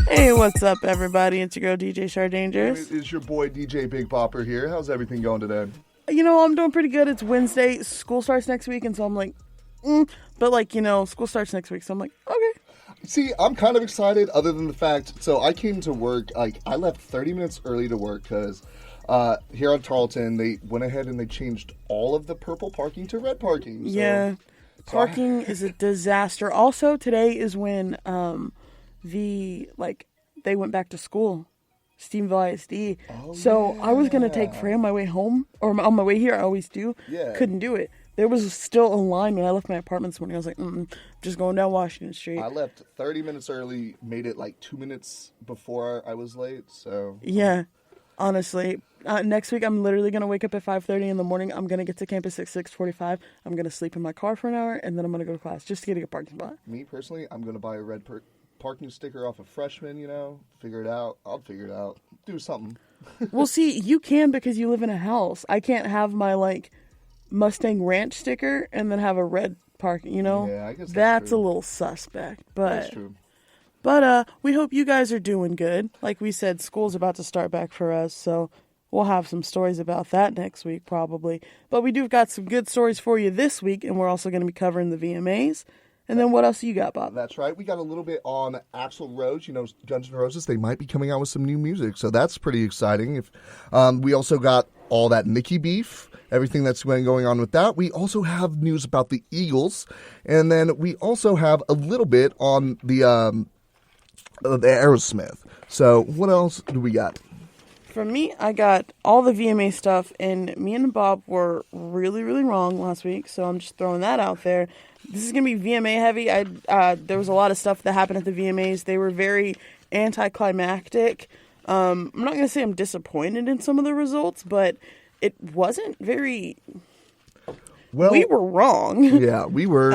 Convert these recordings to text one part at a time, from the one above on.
Hey, what's up, everybody? It's your girl, DJ Shardangers. It's your boy, DJ Big Bopper here. How's everything going today? You know, I'm doing pretty good. It's Wednesday. School starts next week, and so I'm like, But, like, you know, school starts next week, so I'm like, okay. See, I'm kind of excited other than the fact, so I came to work, I left 30 minutes early to work because here at Tarleton, they went ahead and they changed all of the purple parking to red parking. So, Yeah. Parking is a disaster. Also, today is when they went back to school. Stephenville ISD. Oh, so yeah. I was going to take Freya on my way home, or on my way here, I always do. Yeah. Couldn't do it. There was still a line when I left my apartment this morning. I was like, just going down Washington Street. I left 30 minutes early, made it like 2 minutes before I was late, so. Yeah, honestly. Next week, I'm literally going to wake up at 5:30 in the morning. I'm going to get to campus at 6:45. I'm going to sleep in my car for an hour, and then I'm going to go to class just to get a good parking spot. Me, personally, I'm going to buy a red parking sticker off a freshman, figure it out. I'll figure it out. Do something. Well, see, you can because you live in a house. I can't have my, Mustang Ranch sticker and then have a red parking, Yeah, I guess that's true. a little suspect. But That's true. But we hope you guys are doing good. Like we said, school's about to start back for us, so we'll have some stories about that next week probably. But we do got some good stories for you this week, and we're also going to be covering the VMAs. And then what else you got, Bob? That's right. We got a little bit on Axl Rose. Guns N' Roses, they might be coming out with some new music, so that's pretty exciting. We also got all that Nicki beef, everything that's been going on with that. We also have news about the Eagles, and then we also have a little bit on the Aerosmith. So what else do we got? For me, I got all the VMA stuff, and me and Bob were really, really wrong last week, so I'm just throwing that out there. This is going to be VMA heavy. There was a lot of stuff that happened at the VMAs. They were very anticlimactic. I'm not going to say I'm disappointed in some of the results, but it wasn't very... Well, we were wrong. Yeah, we were.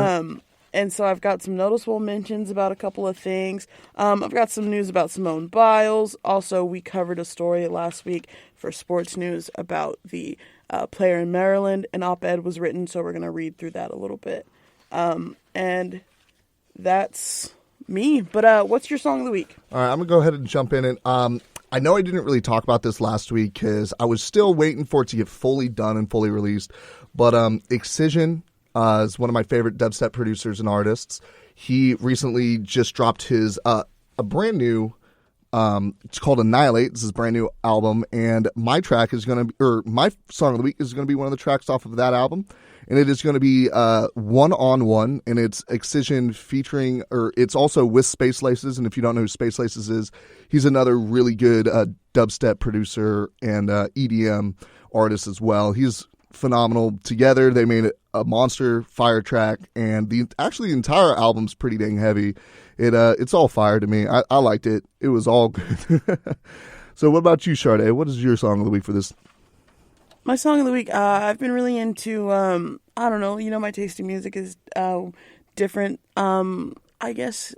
And so I've got some noticeable mentions about a couple of things. I've got some news about Simone Biles. Also, we covered a story last week for Sports News about the player in Maryland. An op-ed was written, so we're going to read through that a little bit. And that's me. But what's your song of the week? All right, I'm going to go ahead and jump in. And I know I didn't really talk about this last week because I was still waiting for it to get fully done and fully released. But Excision is one of my favorite dubstep producers and artists. He recently just dropped his a brand new, it's called Annihilate. This is a brand new album. And my track is going to be, or my song of the week is going to be one of the tracks off of that album. And it is going to be One on One, and it's Excision featuring, or it's also with Space Laces. And if you don't know who Space Laces is, he's another really good dubstep producer and EDM artist as well. He's phenomenal. Together, they made a monster fire track, and the entire album's pretty dang heavy. It's all fire to me. I liked it. It was all good. So, what about you, Sade? What is your song of the week for this? My song of the week, I've been really into, I don't know, my taste in music is different. I guess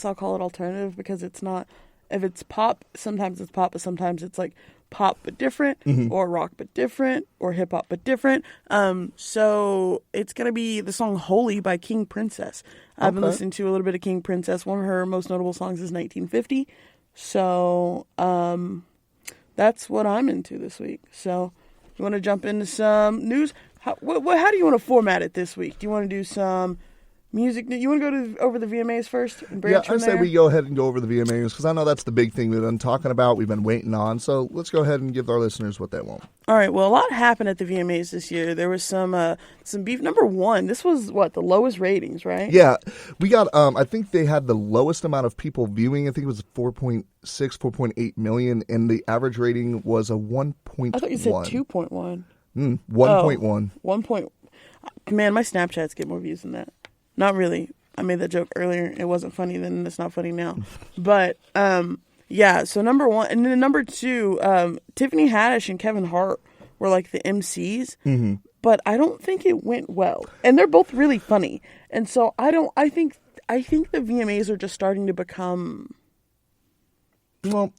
I'll call it alternative because it's not, if it's pop, sometimes it's pop, but sometimes it's like pop but different, or rock but different, or hip hop but different. So it's going to be the song Holy by King Princess. I've been listening to a little bit of King Princess. One of her most notable songs is 1950. So, that's what I'm into this week. So, you want to jump into some news? How do you want to format it this week? Do you want to do some music? You want to go over the VMAs first? And Yeah, I say we go ahead and go over the VMAs because I know that's the big thing we've been talking about. We've been waiting on. So let's go ahead and give our listeners what they want. All right. Well, a lot happened at the VMAs this year. There was some beef. Number one, this was the lowest ratings, right? Yeah, we got. I think they had the lowest amount of people viewing. I think it was 4.8 million, and the average rating was a 1.1. I thought you said 2.1. 1.1. 1. Man, my Snapchats get more views than that. Not really. I made that joke earlier. It wasn't funny then. It's not funny now. But, yeah, so number one. And then number two, Tiffany Haddish and Kevin Hart were like the MCs. Mm-hmm. But I don't think it went well. And they're both really funny. And so I think the VMAs are just starting to become... Well,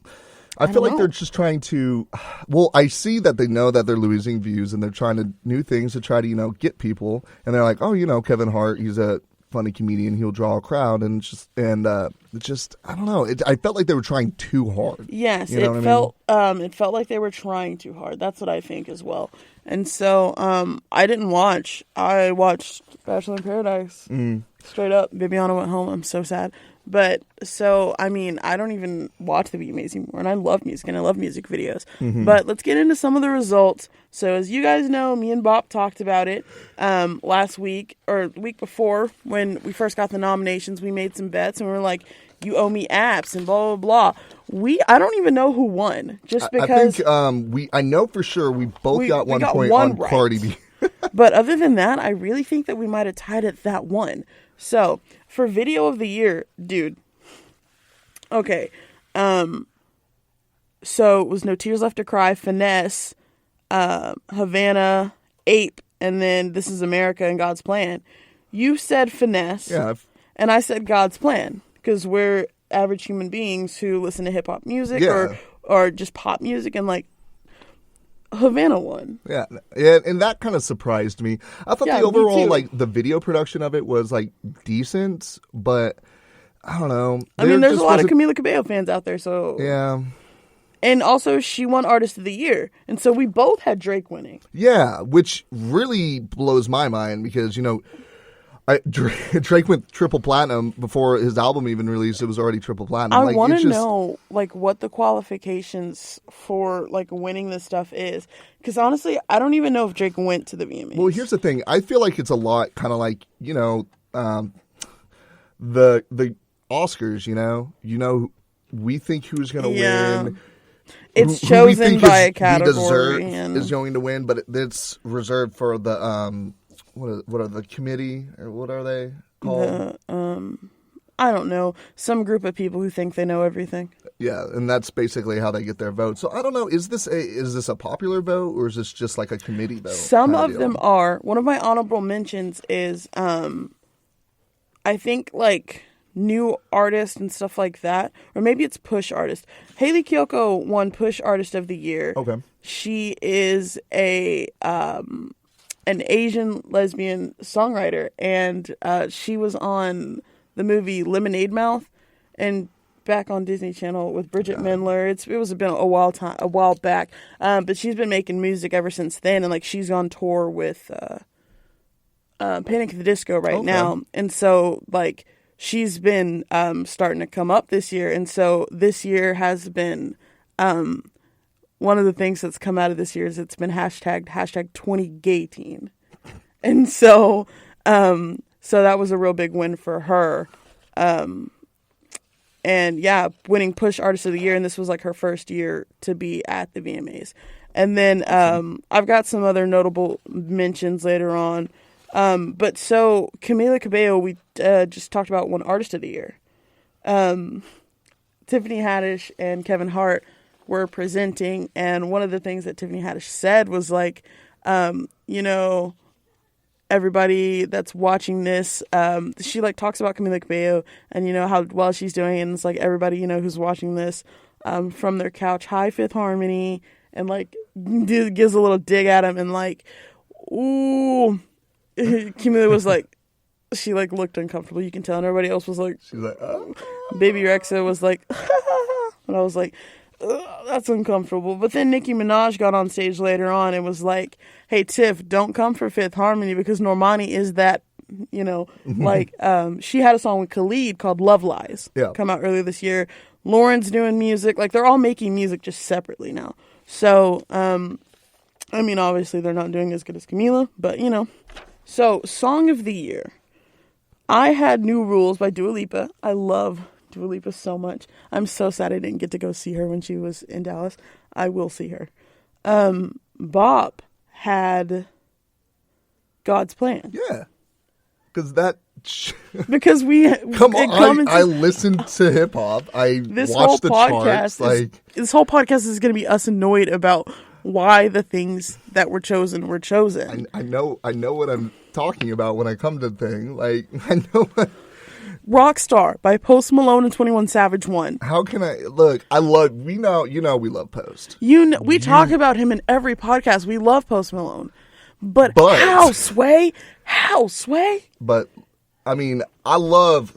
I feel like know. they're just trying to. Well, I see that they know that they're losing views, and they're trying to new things to try to get people. And they're like, oh, Kevin Hart, he's a funny comedian, he'll draw a crowd, and it's just I don't know. I felt like they were trying too hard. Yes, You know it what felt it felt like they were trying too hard. That's what I think as well. And so I didn't watch. I watched Bachelor in Paradise. Straight up, Bibiana went home. I'm so sad. But so I mean, I don't even watch the VMAs anymore, and I love music and I love music videos. But let's get into some of the results. So as you guys know, me and Bob talked about it last week or the week before when we first got the nominations. We made some bets and we were like, you owe me apps and blah blah blah. I don't even know who won, just because I think I know for sure we both got one point one on right. Cardi B. But other than that, I really think that we might have tied at that one. So for video of the year, dude. Okay, so it was No Tears Left to Cry, Finesse, Havana, Ape, and then This Is America and God's Plan. You said Finesse, Yeah. and I said God's Plan, because we're average human beings who listen to hip-hop music or just pop music, and like Havana won. Yeah, and that kind of surprised me. I thought Yeah, the me overall, too. like, the video production of it was, like, decent, but I don't know. I mean, there's a lot of Camila Cabello fans out there, so... Yeah. And also, she won Artist of the Year, and so we both had Drake winning. Yeah, which really blows my mind because, Drake went triple platinum before his album even released. It was already triple platinum. I want to know, like, what the qualifications for, like, winning this stuff is. Because, honestly, I don't even know if Drake went to the VMAs. Well, here's the thing. I feel like it's a lot kind of like, the Oscars, we think who's going to win. It's who chosen we think by a category. is going to win, but it's reserved for the, what are the committee, or what are they called? I don't know. Some group of people who think they know everything. Yeah, and that's basically how they get their vote. So I don't know. Is this a popular vote, or is this just like a committee vote? Some of them are. One of my honorable mentions is, I think, like, new artist and stuff like that. Or maybe it's push artist. Haley Kiyoko won Push Artist of the Year. Okay. She is an Asian lesbian songwriter, and she was on the movie Lemonade Mouth and back on Disney Channel with Bridget Mendler. It was been a while back, but she's been making music ever since then, and like she's on tour with Panic at the Disco right now, and so like she's been starting to come up this year, and so this year has been one of the things that's come out of this year is it's been hashtag 20gayteen. And so that was a real big win for her. And yeah, winning Push Artist of the Year, and this was like her first year to be at the VMAs. And then I've got some other notable mentions later on. But so Camila Cabello, we just talked about one Artist of the Year. Tiffany Haddish and Kevin Hart were presenting, and one of the things that Tiffany Haddish said was like, everybody that's watching this, she like talks about Camila Cabello and how well she's doing, and it's like everybody who's watching this from their couch, hi Fifth Harmony, and like gives a little dig at him, and like, ooh, Camila was like, she like looked uncomfortable, you can tell, and everybody else was like, she's like, oh. Baby Rexa was like, and I was like, that's uncomfortable. But then Nicki Minaj got on stage later on and was like, hey Tiff, don't come for Fifth Harmony because Normani is that, like, she had a song with Khalid called Love Lies come out earlier this year. Lauren's doing music, like they're all making music just separately now. So I mean, obviously they're not doing as good as Camila, but so Song of the Year, I had New Rules by Dua Lipa. I love Dua Lipa so much. I'm so sad I didn't get to go see her when she was in Dallas. I will see her. Bob had God's Plan. Yeah. Because we come on, I listened to hip hop. I watched the charts. This whole podcast is going to be us annoyed about why the things that were chosen were chosen. I know what I'm talking about when I come to the thing. Like I know Rockstar by Post Malone and 21 Savage won. How can I look? I love. We love Post. We talk about him in every podcast. We love Post Malone, but how Sway? How Sway? But I mean, I love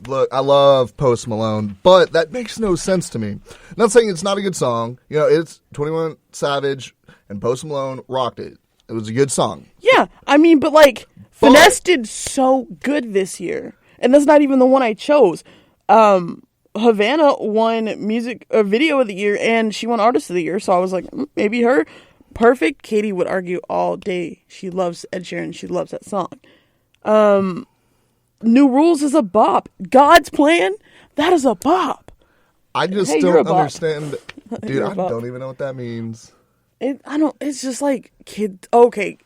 Post Malone, but that makes no sense to me. Not saying it's not a good song. You know, it's 21 Savage and Post Malone rocked it. It was a good song. Yeah, I mean, but like Finesse did so good this year. And that's not even the one I chose. Havana won video of the year, and she won artist of the year. So I was like, maybe her. Perfect. Katie would argue all day. She loves Ed Sheeran. She loves that song. New Rules is a bop. God's Plan, that is a bop. I just don't understand. Dude, I don't even know what that means. It's just like kid. Okay.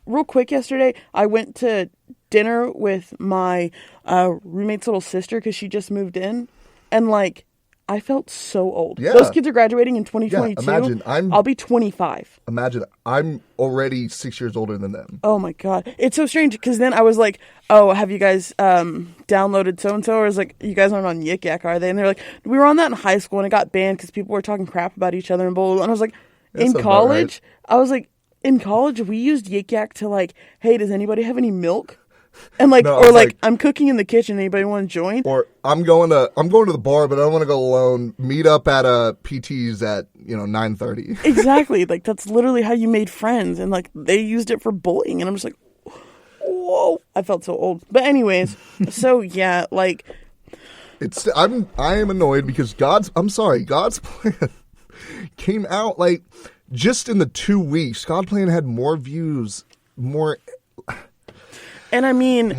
Real quick, yesterday, I went to dinner with my roommate's little sister because she just moved in, and like I felt so old. Yeah. Those kids are graduating in 2022. Yeah, imagine I'll be 25. Imagine I'm already 6 years older than them. Oh my god, it's so strange because then I was like, "Oh, have you guys downloaded so and so?" Or I was like, "You guys aren't on Yik Yak, are they?" And they're like, "We were on that in high school and it got banned because people were talking crap about each other and blah blah." blah. And I was like, "In college, I was like." In college, we used Yik Yak to like, hey, does anybody have any milk? And like, no, or like, I'm cooking in the kitchen. Anybody want to join? Or I'm going to the bar, but I don't want to go alone. Meet up at PT's at 9:30. Exactly, like that's literally how you made friends, and like they used it for bullying, and I'm just like, whoa, I felt so old. But anyways, so yeah, like, I am annoyed because God's Plan came out like. Just in the 2 weeks, God Plan had more views, more. And I mean,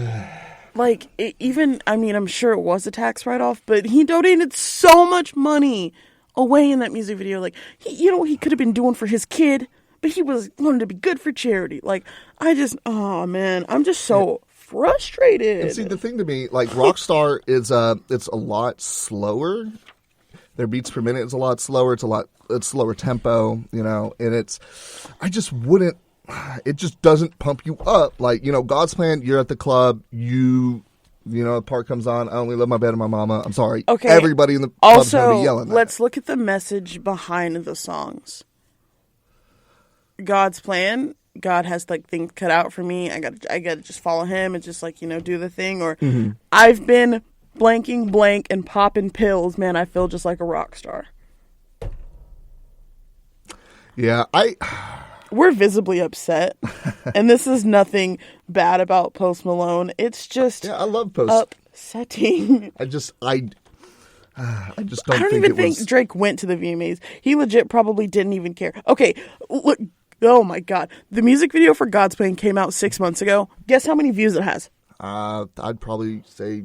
like, I'm sure it was a tax write-off, but he donated so much money away in that music video. Like, he could have been doing for his kid, but he wanted to be good for charity. Like, oh man, I'm just so frustrated. And see, the thing to me, like, Rockstar is, it's a lot slower. Their beats per minute is a lot slower. It's slower tempo, and it just doesn't pump you up. Like, God's Plan, you're at the club, the part comes on, I only love my bed and my mama. I'm sorry. Okay. Everybody in the club's going to be yelling that. Let's look at the message behind the songs. God's Plan, God has like things cut out for me. I gotta just follow him and just like, do the thing. Or I've been blanking blank and popping pills, man, I feel just like a rock star. Yeah, we're visibly upset, and this is nothing bad about Post Malone. It's just I love Post. Upsetting. I just don't. I don't even think Drake went to the VMAs. He legit probably didn't even care. Okay, look. Oh my god, the music video for God's Plan came out 6 months ago. Guess how many views it has? I'd probably say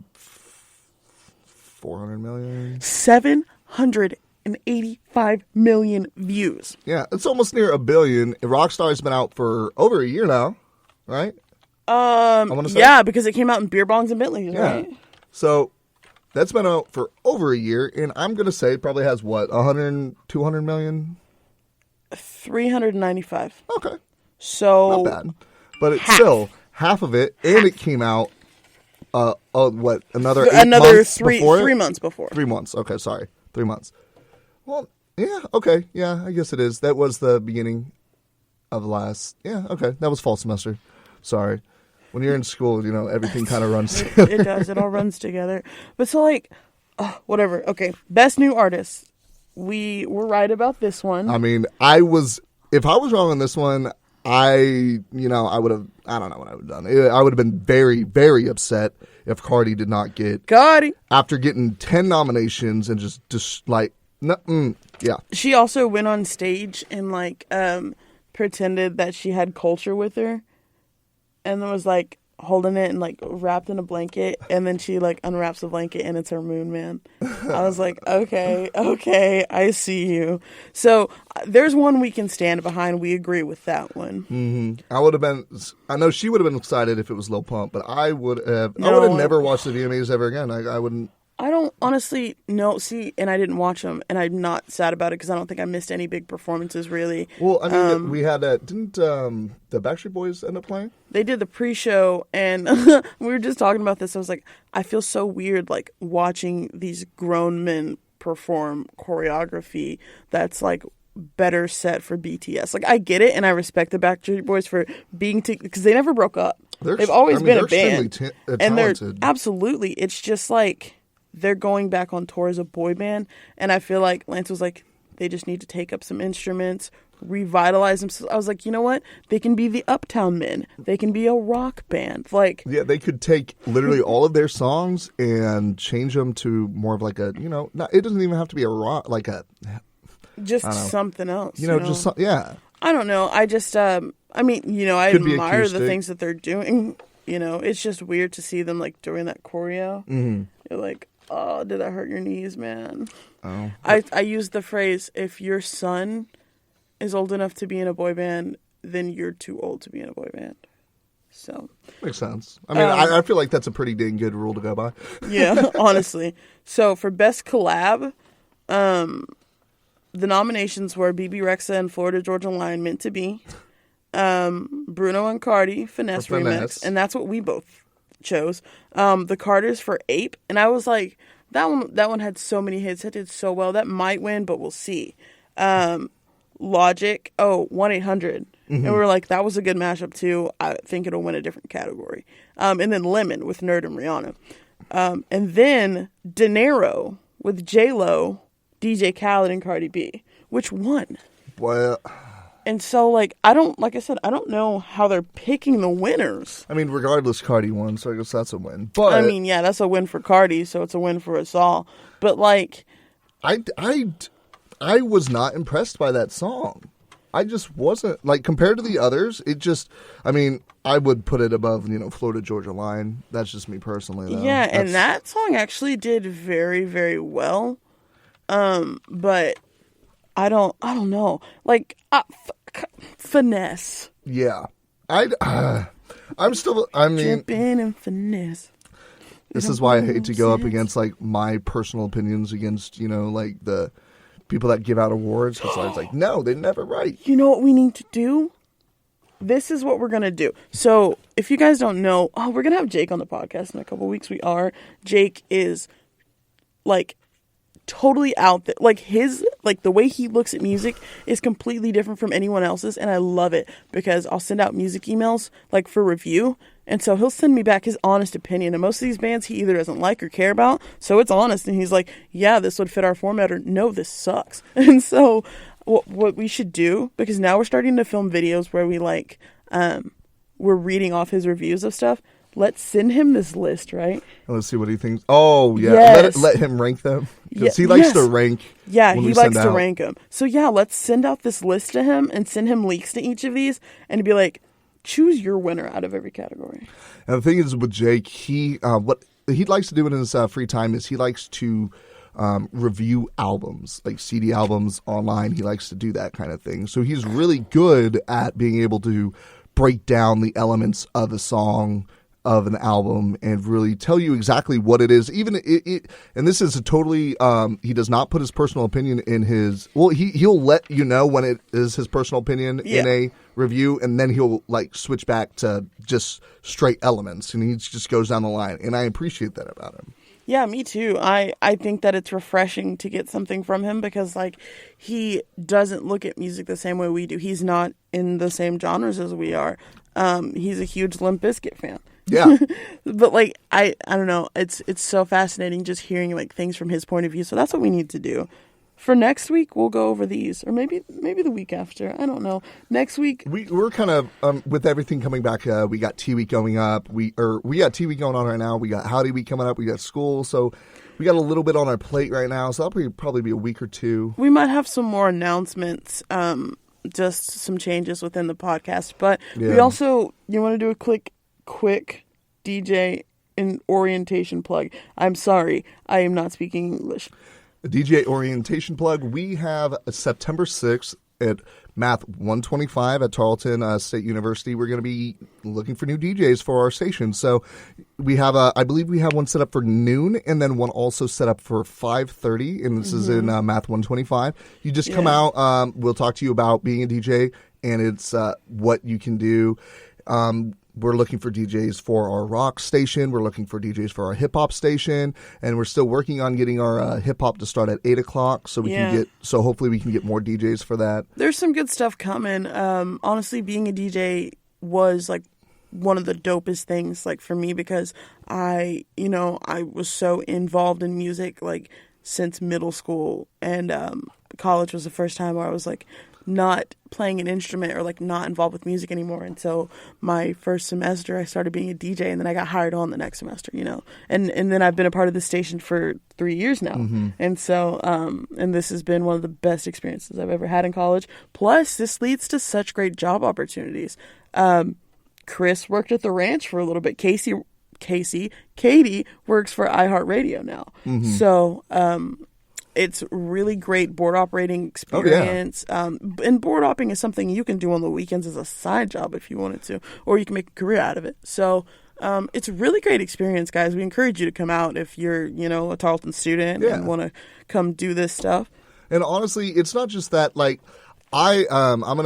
400 million. 785 million views. Yeah, it's almost near a billion. Rockstar's been out for over a year now, right? Yeah, because it came out in beer bongs and Bentleys, right? So that's been out for over a year, and I'm going to say it probably has, 200 million? 395. Okay. So. Not bad. But it's still half of it, and it came out, another 8 months before 3 months before. 3 months. Okay, sorry. 3 months. Well, yeah, okay. Yeah, I guess it is. That was the beginning of last. Yeah, okay. That was fall semester. Sorry. When you're in school, everything kind of runs together. It does. It all runs together. But so, like, whatever. Okay. Best new artist. We were right about this one. I mean, if I was wrong on this one, I would have, I don't know what I would have done. I would have been very, very upset if Cardi did not get. Cardi! After getting 10 nominations and just like, yeah. She also went on stage and, like, pretended that she had Culture with her. And then was, like, holding it and, like, wrapped in a blanket. And then she, like, unwraps the blanket and it's her Moon Man. I was like, okay, I see you. So there's one we can stand behind. We agree with that one. Mm-hmm. I know she would have been excited if it was Lil Pump, but I would have never watched the VMAs ever again. I wouldn't. I don't honestly know. See, and I didn't watch them, and I'm not sad about it because I don't think I missed any big performances really. Well, I mean, we had didn't the Backstreet Boys end up playing? They did the pre-show, and we were just talking about this. I was like, I feel so weird, like watching these grown men perform choreography that's like better set for BTS. Like, I get it, and I respect the Backstreet Boys for being because they never broke up. They've always been a band, and they're absolutely. It's just like they're going back on tour as a boy band, and I feel like Lance was like, they just need to take up some instruments, revitalize themselves. I was like, you know what? They can be the Uptown Men. They can be a rock band. Like, yeah, they could take literally all of their songs and change them to more of like a, not, it doesn't even have to be a rock, like a just something else. Just yeah. I don't know. I just, I mean, I Could admire the things that they're doing. It's just weird to see them like doing that choreo. Mm-hmm. You're like, oh, did that hurt your knees, man? Oh. I use the phrase, if your son is old enough to be in a boy band, then you're too old to be in a boy band. So makes sense. I mean, I feel like that's a pretty dang good rule to go by. Yeah, honestly. So for best collab, the nominations were BB Rexa and Florida Georgia Line, Meant to Be, Bruno and Cardi, Finesse Remix, and that's what we both chose. The Carters for Ape, and I was like, that one had so many hits. It did so well. That might win, but we'll see. Logic, 1-800. Mm-hmm. And we were like, that was a good mashup too. I think it'll win a different category. And then Lemon with Nerd and Rihanna. And then Dinero with J-Lo, DJ Khaled, and Cardi B, which won. Well, and so, like I don't know how they're picking the winners. I mean, regardless, Cardi won, so I guess that's a win. But I mean, yeah, that's a win for Cardi, so it's a win for us all. But like, I was not impressed by that song. I just wasn't, like, compared to the others, it just, I mean, I would put it above, Florida Georgia Line. That's just me personally, though. Yeah, and that song actually did very, very well. But I don't know. Like, finesse. Yeah. I'm still, I mean. Dripping and finesse. This is why I hate to go up against, like, my personal opinions against, like, the people that give out awards. Because I was like, no, they're never right. You know what we need to do? This is what we're going to do. So, if you guys don't know, we're going to have Jake on the podcast in a couple weeks. We are. Jake is, like, totally out there. Like, the way he looks at music is completely different from anyone else's, and I love it because I'll send out music emails, like, for review, and so he'll send me back his honest opinion, and most of these bands he either doesn't like or care about, so it's honest, and he's like, yeah, this would fit our format, or no, this sucks. And so what we should do, because now we're starting to film videos where we, like, we're reading off his reviews of stuff. Let's send him this list, right? Let's see what he thinks. Oh, yeah. Yes. Let him rank them. Because he likes to rank. Yeah, he likes to rank them. So, yeah, let's send out this list to him and send him links to each of these and be like, choose your winner out of every category. And the thing is with Jake, what he likes to do in his free time is he likes to review albums, like CD albums online. He likes to do that kind of thing. So he's really good at being able to break down the elements of a song, of an album, and really tell you exactly what it is. Even and this is a totally he does not put his personal opinion in his. Well, he'll let you know when it is his personal opinion in a review, and then he'll like switch back to just straight elements, and he just goes down the line. And I appreciate that about him. Yeah, me too. I think that it's refreshing to get something from him because, like, he doesn't look at music the same way we do. He's not in the same genres as we are. He's a huge Limp Bizkit fan. Yeah. But, like, I don't know. It's so fascinating just hearing, like, things from his point of view. So that's what we need to do. For next week, we'll go over these. Or maybe the week after. I don't know. Next week. We're kind of, with everything coming back, we got T-Week going up. We got T-Week going on right now. We got Howdy Week coming up. We got school. So we got a little bit on our plate right now. So that'll probably be a week or two. We might have some more announcements. Just some changes within the podcast. But we also, you want to do a quick DJ and orientation plug. I'm sorry, I am not speaking English. A DJ orientation plug. We have September 6th at Math 125 at Tarleton State University. We're going to be looking for new DJs for our station. So we have, I believe we have one set up for noon and then one also set up for 5:30. And this is in Math 125. You just come out. We'll talk to you about being a DJ and it's what you can do. We're looking for DJs for our rock station. We're looking for DJs for our hip hop station, and we're still working on getting our hip hop to start at 8:00. So we can get. So hopefully we can get more DJs for that. There's some good stuff coming. Honestly, being a DJ was like one of the dopest things, like for me, because I was so involved in music like since middle school, and college was the first time where I was like not playing an instrument or like not involved with music anymore. And so my first semester I started being a DJ, and then I got hired on the next semester, and then I've been a part of the station for 3 years now. And so and this has been one of the best experiences I've ever had in college. Plus this leads to such great job opportunities. Chris worked at the ranch for a little bit. Katie works for iHeartRadio now. So it's really great board operating experience. And board opping is something you can do on the weekends as a side job if you wanted to, or you can make a career out of it. So it's a really great experience, guys. We encourage you to come out if you're, a Tarleton student and want to come do this stuff. And honestly, it's not just that, like, I'm an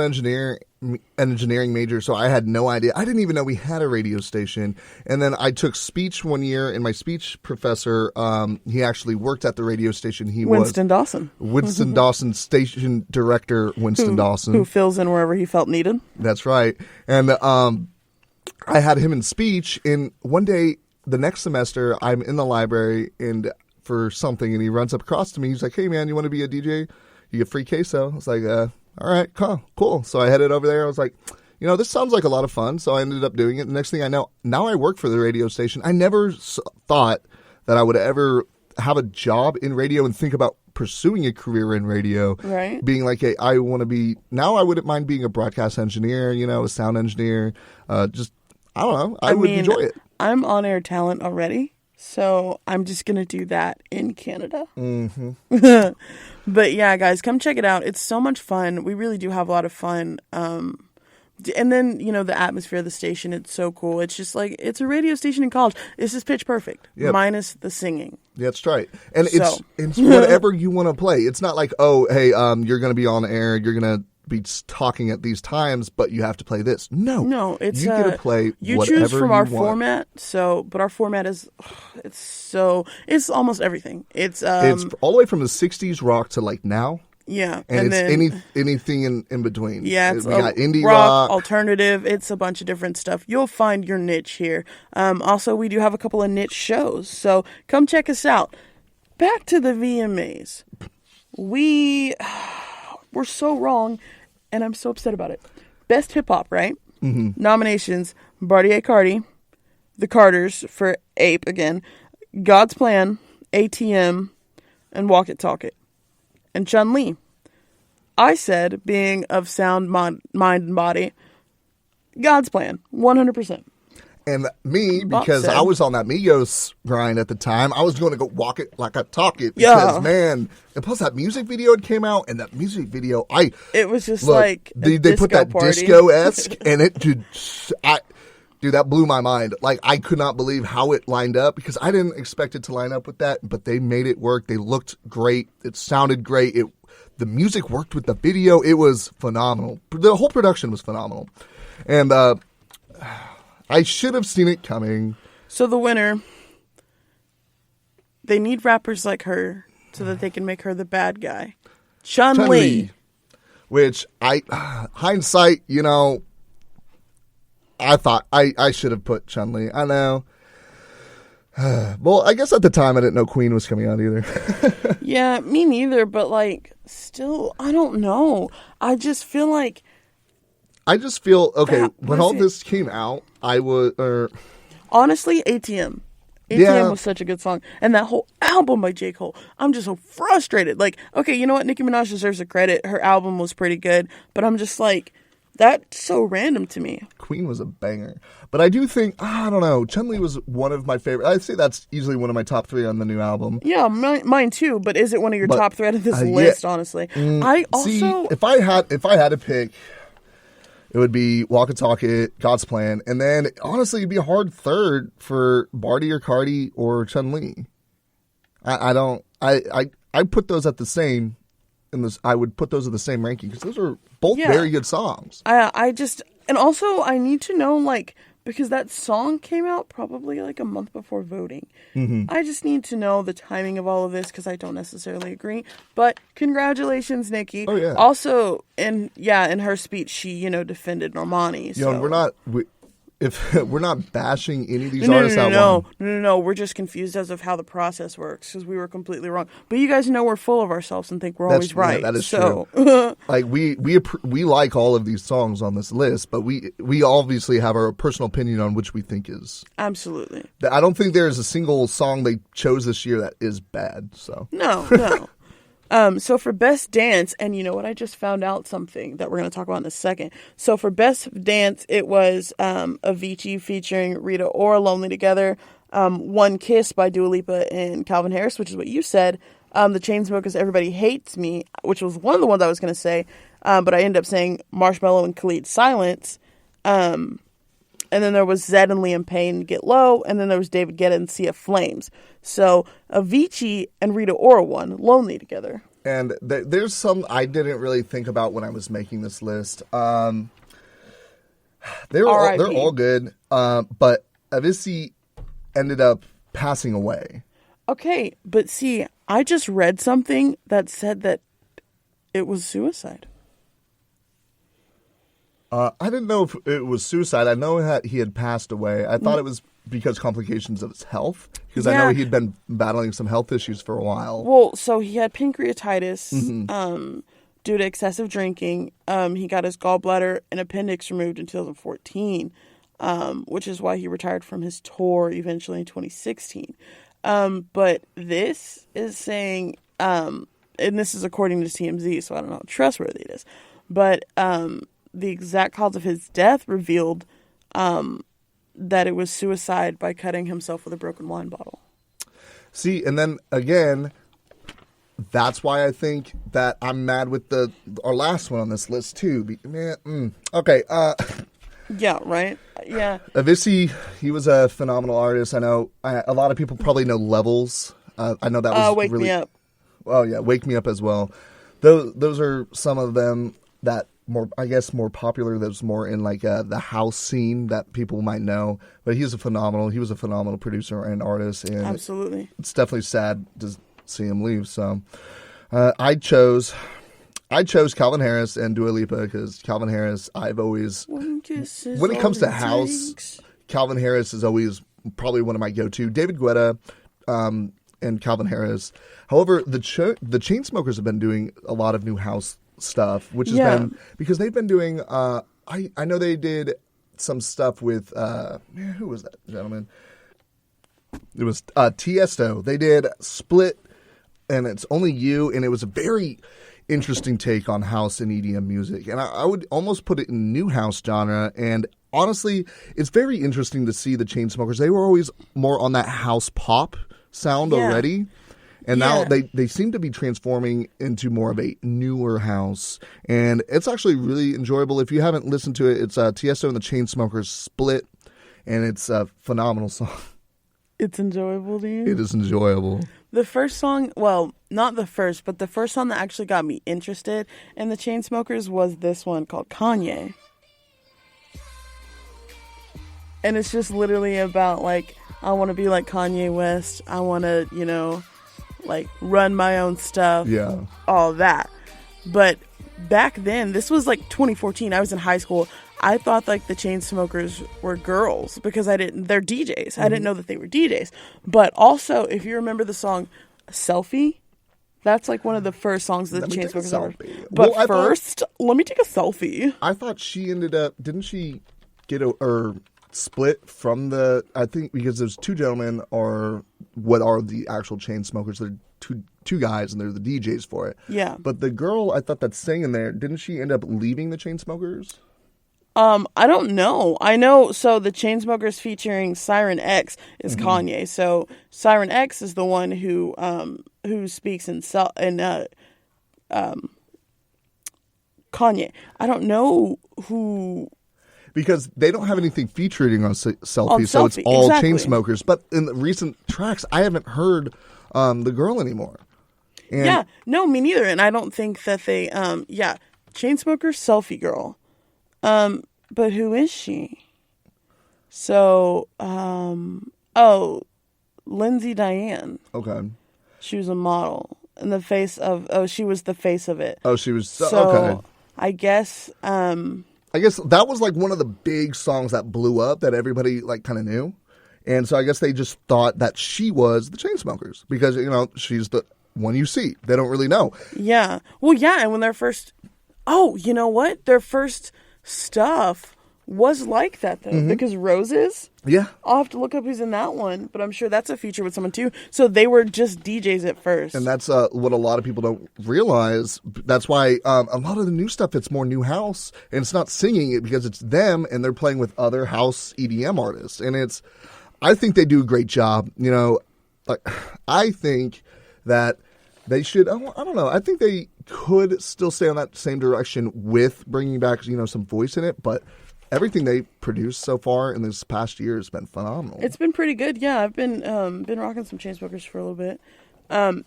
engineering major, so I had no idea. I didn't even know we had a radio station. And then I took speech one year, and my speech professor, he actually worked at the radio station. Winston Dawson, station director, Winston Dawson. Who fills in wherever he felt needed. That's right. And I had him in speech, and one day, the next semester, I'm in the library and for something, and he runs up across to me. He's like, "Hey, man, you want to be a DJ? You get free queso." I was like, all right, cool. So I headed over there. I was like, this sounds like a lot of fun. So I ended up doing it. The next thing I know, now I work for the radio station. I never thought that I would ever have a job in radio and think about pursuing a career in radio. Right. Being like, hey, I want to be, now I wouldn't mind being a broadcast engineer, a sound engineer. I don't know. I would enjoy it. I'm on-air talent already. So I'm just going to do that in Canada. But yeah, guys, come check it out. It's so much fun. We really do have a lot of fun. And then, the atmosphere of the station, it's so cool. It's just like, it's a radio station in college. This is pitch perfect, minus the singing. That's right. And it's whatever you want to play. It's not like, oh, hey, you're going to be on air. You're going to be talking at these times, but you have to play this. No, it's you get to play you whatever choose from our you want. format. But our format is it's almost everything. It's all the way from the '60s rock to like now. Yeah, and it's anything in between. Yeah, we got indie rock, alternative. It's a bunch of different stuff. You'll find your niche here. Also, we do have a couple of niche shows, so come check us out. Back to the VMAs. We're so wrong. And I'm so upset about it. Best hip hop, right? Nominations: Bartier Cardi, The Carters for Ape again, God's Plan, ATM, and Walk It Talk It. And Chun-Li. I said, being of sound mind and body, God's Plan, 100%. And me, because I was on that Migos grind at the time, I was going to go walk it like I talk it. Because, man, and plus that music video had came out, and that music video, it was just like they put that disco-esque, and dude, that blew my mind. Like, I could not believe how it lined up, because I didn't expect it to line up with that, but they made it work. They looked great. It sounded great. The music worked with the video. It was phenomenal. The whole production was phenomenal. And, I should have seen it coming. So the winner, they need rappers like her so that they can make her the bad guy. Chun-Li. Which hindsight, I thought I should have put Chun-Li. I know. Well, I guess at the time I didn't know Queen was coming out either. Yeah, me neither. But still, I don't know. I just feel okay. When all this came out, I was honestly ATM. ATM was such a good song, and that whole album by J. Cole. I'm just so frustrated. Okay, you know what? Nicki Minaj deserves the credit. Her album was pretty good, but I'm just That's so random to me. Queen was a banger. But I do think, I don't know, Chun-Li was one of my favorite. I'd say that's easily one of my top 3 on the new album. Yeah, mine too. But is it one of your top 3 out of this yeah. list? Honestly, I also See, if I had to pick, it would be Walk and Talk It, God's Plan, and then honestly, it'd be a hard third for Barty or Cardi or Chun-Li. I put those at the same. I would put those in the same ranking because those are both very good songs. And also I need to know, like, because that song came out probably like a month before voting. Mm-hmm. I just need to know the timing of all of this because I don't necessarily agree. But congratulations, Nikki. Oh yeah. Also, in her speech, she defended Normani. So. We're not bashing any of these artists out. No. We're just confused as of how the process works because we were completely wrong. But you guys know we're full of ourselves and think we're always right. Yeah, that is true. Like we like all of these songs on this list, but we obviously have our personal opinion on which we think is absolutely. I don't think there is a single song they chose this year that is bad. So no. So for Best Dance, and you know what? I just found out something that we're going to talk about in a second. So for Best Dance, it was Avicii featuring Rita Ora, Lonely Together, One Kiss by Dua Lipa and Calvin Harris, which is what you said. The Chainsmokers, Everybody Hates Me, which was one of the ones I was going to say, but I ended up saying Marshmello and Khalid, Silence. And then there was Zedd and Liam Payne, Get Low, and then there was David Guetta and Sea of Flames. So Avicii and Rita Ora won, Lonely Together. And there's some I didn't really think about when I was making this list. They're all good, but Avicii ended up passing away. Okay, but see, I just read something that said that it was suicide. I didn't know if it was suicide. I know that he had passed away. I thought it was because complications of his health, because I know he'd been battling some health issues for a while. Well, so he had pancreatitis due to excessive drinking. He got his gallbladder and appendix removed in 2014, which is why he retired from his tour eventually in 2016. But this is saying, and this is according to TMZ, so I don't know how trustworthy it is, but the exact cause of his death revealed that it was suicide by cutting himself with a broken wine bottle. See, and then again, that's why I think that I'm mad with our last one on this list too. Okay. Yeah, right? Yeah. Avicii, he was a phenomenal artist. I know a lot of people probably know Levels. I know that was Wake Me Up. Oh yeah, Wake Me Up as well. Those are some of them that more popular. That's more in like the house scene that people might know. But he was a phenomenal producer and artist. And absolutely, it's definitely sad to see him leave. So I chose Calvin Harris and Dua Lipa because Calvin Harris, I've always, when it comes to house, Calvin Harris is always probably one of my go-to. David Guetta and Calvin Harris. However, the Chainsmokers have been doing a lot of new house stuff, which has been because they've been doing. I know they did some stuff with who was that gentleman? It was Tiesto. They did Split, and It's Only You, and it was a very interesting take on house and EDM music, and I would almost put it in new house genre. And honestly, it's very interesting to see the Chainsmokers. They were always more on that house pop sound already. And now they seem to be transforming into more of a newer house. And it's actually really enjoyable. If you haven't listened to it, it's Tiesto and the Chainsmokers Split. And it's a phenomenal song. It's enjoyable to you? It is enjoyable. The first song, well, not the first, but the first song that actually got me interested in the Chainsmokers was this one called Kanye. And it's just literally about, like, I want to be like Kanye West. I want to, like run my own stuff, all that. But back then, this was like 2014. I was in high school. I thought like the Chainsmokers were girls because they're DJs. Mm-hmm. I didn't know that they were DJs. But also, if you remember the song "Selfie," that's like one of the first songs that the Chainsmokers ever. But let me take a selfie. I thought she ended up. Didn't she get split from I think because those two gentlemen are what are the actual Chainsmokers. They're two guys and they're the DJs for it. Yeah. But the girl I thought that sang in there, didn't she end up leaving the Chainsmokers? I don't know. I know. So the Chainsmokers featuring Siren X is Kanye. So Siren X is the one who speaks in Kanye. I don't know who. Because they don't have anything featuring on Selfie, On so it's Selfie, all exactly. Chainsmokers. But in the recent tracks, I haven't heard the girl anymore. And Yeah, no, me neither. And I don't think that they. Chainsmokers, Selfie Girl. But who is she? So, Lindsay Diane. Okay. She was a model in the face of. Oh, she was the face of it. Oh, she was... So okay. I guess. I guess that was like one of the big songs that blew up that everybody like kind of knew. And so I guess they just thought that she was the Chainsmokers because, she's the one you see. They don't really know. Yeah. Well, yeah. And when their first. Oh, you know what? Their first stuff was like that, though. Because Roses. Yeah. I'll have to look up who's in that one, but I'm sure that's a feature with someone, too. So they were just DJs at first. And that's what a lot of people don't realize. That's why a lot of the new stuff, it's more new house. And it's not singing it because it's them and they're playing with other house EDM artists. And I think they do a great job. I think that they should, I don't know, I think they could still stay on that same direction with bringing back, some voice in it. But everything they produced so far in this past year has been phenomenal. It's been pretty good. Yeah, I've been rocking some Chainsmokers for a little bit.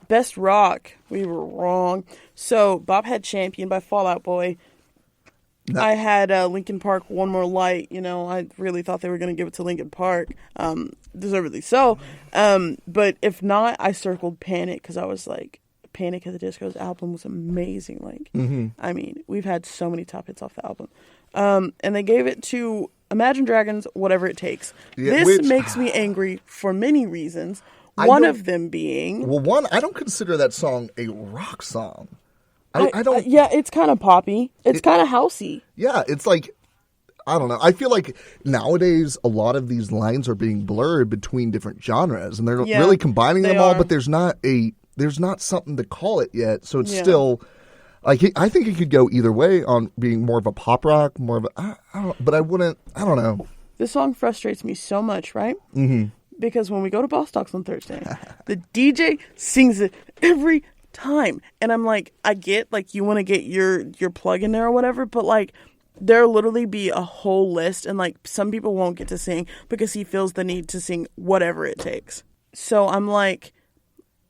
Best rock, we were wrong. So Bob had Champion by Fall Out Boy. I had Linkin Park, One More Light. I really thought they were going to give it to Linkin Park, deservedly so. But if not, I circled Panic because I was like, Panic at the Disco's album was amazing. I mean, we've had so many top hits off the album. And they gave it to Imagine Dragons, Whatever It Takes. Yeah, this makes me angry for many reasons. One of them being... Well, one, I don't consider that song a rock song. I don't... yeah, it's kind of poppy. It's kind of housey. Yeah, it's like... I don't know. I feel like nowadays a lot of these lines are being blurred between different genres. And they're really combining them all, but there's not something to call it yet. So it's still... Like, I think it could go either way on being more of a pop rock, more of a... I don't know. This song frustrates me so much, right? Mm-hmm. Because when we go to Boss Talks on Thursday, the DJ sings it every time. And I'm like, I get, like, you want to get your plug in there or whatever, but, like, there'll literally be a whole list, and, like, some people won't get to sing because he feels the need to sing whatever it takes. So I'm like,